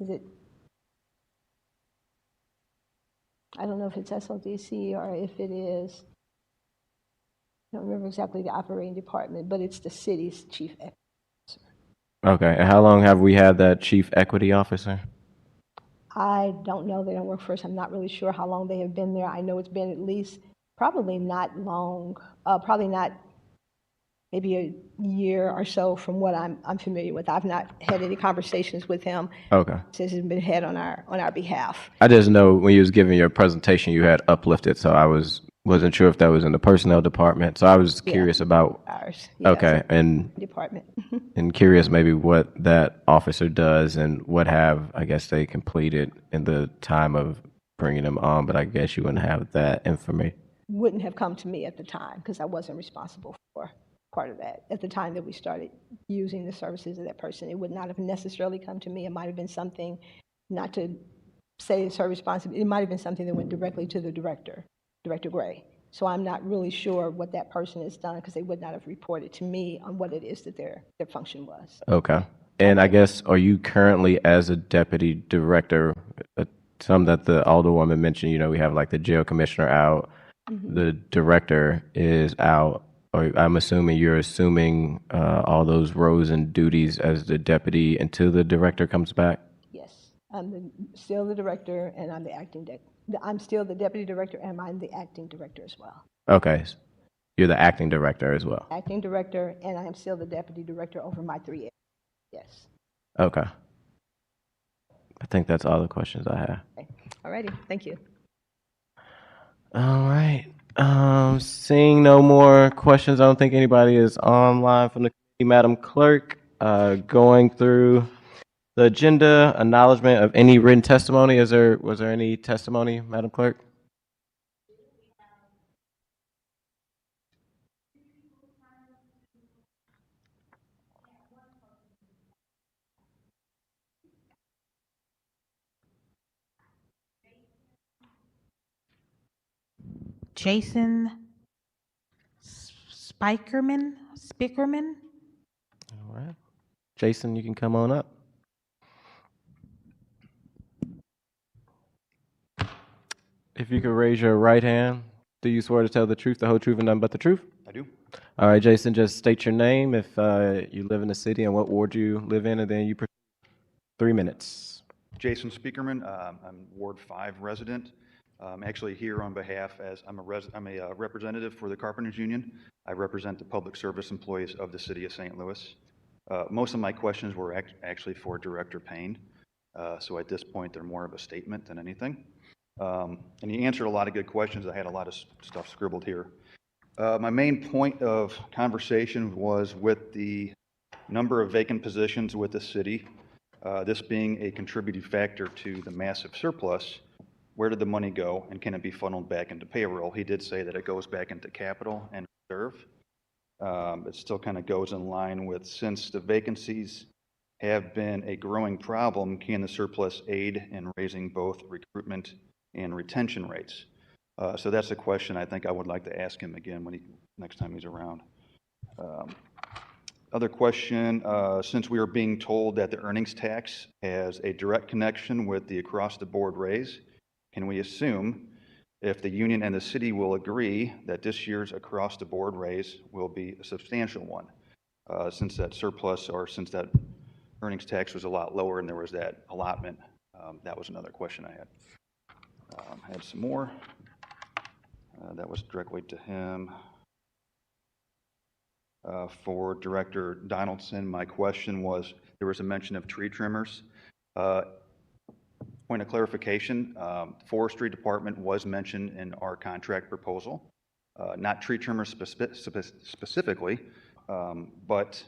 it, I don't know if it's SLDC or if it is, I don't remember exactly the operating department, but it's the city's chief equity officer. Okay. And how long have we had that chief equity officer? I don't know. They don't work for us. I'm not really sure how long they have been there. I know it's been at least, probably not long, probably not maybe a year or so from what I'm familiar with. I've not had any conversations with him. Okay. Since it's been had on our behalf. I just know when you was giving your presentation, you had uplifted, so I wasn't sure if that was in the personnel department. So I was curious about Ours. okay, and Department. and curious maybe what that officer does and what have I guess they completed in the time of bringing them on. But I guess you wouldn't have that information. Wouldn't have come to me at the time because I wasn't responsible for part of that. At the time that we started using the services of that person, it would not have necessarily come to me. It might have been something, not to say it's her responsibility, it might have been something that went directly to the director, Director Gray. So I'm not really sure what that person has done because they would not have reported to me on what it is that their function was. Okay. And I guess, are you currently as a deputy director, some that the Alderwoman mentioned, we have like the jail commissioner out, the director is out, or I'm assuming you're assuming all those roles and duties as the deputy until the director comes back? Yes, I'm still the director and I'm the acting I'm still the deputy director and I'm the acting director as well. Okay. You're the acting director as well. Acting director and I am still the deputy director over my 3 areas. Yes. Okay. I think that's all the questions I have. All righty, thank you. All right. Seeing no more questions, I don't think anybody is online from the committee. Madam Clerk, going through the agenda, acknowledgement of any written testimony. Was there any testimony, Madam Clerk? Jason Spikerman? All right. Jason, you can come on up. If you could raise your right hand, do you swear to tell the truth, the whole truth, and nothing but the truth? I do. All right, Jason, just state your name, if you live in the city, and what ward you live in, and then you 3 minutes. Jason Speakerman. I'm Ward 5 resident. I'm actually here on behalf I'm a representative for the Carpenters Union. I represent the public service employees of the city of St. Louis. Most of my questions were actually for Director Payne. So at this point, they're more of a statement than anything. And he answered a lot of good questions. I had a lot of stuff scribbled here. My main point of conversation was with the number of vacant positions with the city, this being a contributing factor to the massive surplus. Where did the money go, and can it be funneled back into payroll? He did say that it goes back into capital and reserve. It still kind of goes in line with, since the vacancies have been a growing problem, can the surplus aid in raising both recruitment and retention rates? So that's a question I think I would like to ask him again next time he's around. Other question, since we are being told that the earnings tax has a direct connection with the across-the-board raise, can we assume, if the union and the city will agree, that this year's across-the-board raise will be a substantial one, since that surplus, or since that earnings tax was a lot lower and there was that allotment? That was another question I had. I had some more. That was directly to him. For Director Donaldson, my question was, there was a mention of tree trimmers. Point of clarification, Forestry Department was mentioned in our contract proposal. Not tree trimmers specifically, but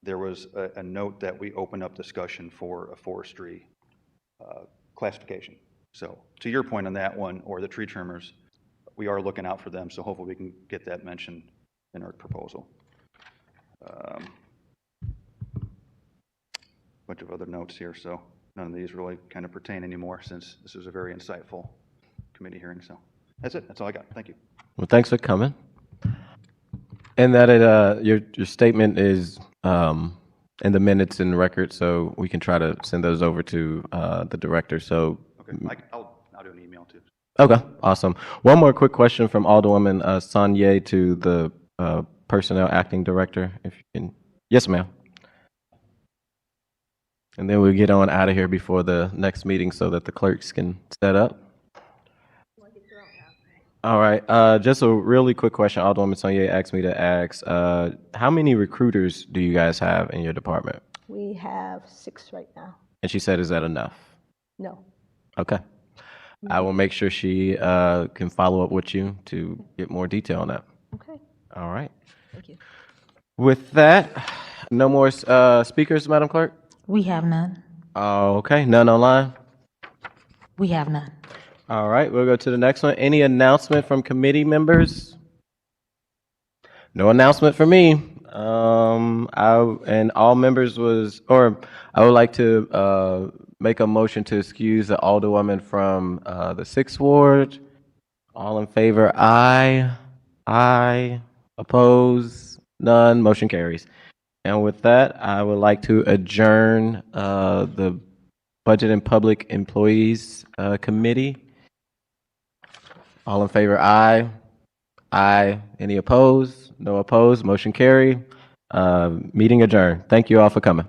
there was a note that we open up discussion for a forestry classification. So to your point on that one, or the tree trimmers, we are looking out for them, so hopefully we can get that mentioned in our proposal. Bunch of other notes here, so none of these really kind of pertain anymore, since this was a very insightful committee hearing. So that's it. That's all I got. Thank you. Well, thanks for coming. And that your statement is in the minutes and record, so we can try to send those over to the director. So okay, I'll do an email too. Okay, awesome. One more quick question from Alderwoman Sanye to the Personnel Acting Director, if you can. Yes, ma'am. And then we'll get on out of here before the next meeting so that the clerks can set up. All right, just a really quick question. Alderwoman Sanye asked me to ask, how many recruiters do you guys have in your department? We have 6 right now. And she said, is that enough? No. Okay. I will make sure she can follow up with you to get more detail on that. Okay. All right. Thank you. With that, no more speakers, Madam Clerk? We have none. Okay, none online? We have none. All right, we'll go to the next one. Any announcement from committee members? No announcement for me. And all members I would like to make a motion to excuse the Alderwoman from the 6th Ward. All in favor, aye. Aye. Oppose? None. Motion carries. And with that, I would like to adjourn the Budget and Public Employees Committee. All in favor, aye. Aye. Any opposed? No opposed. Motion carried. Meeting adjourned. Thank you all for coming.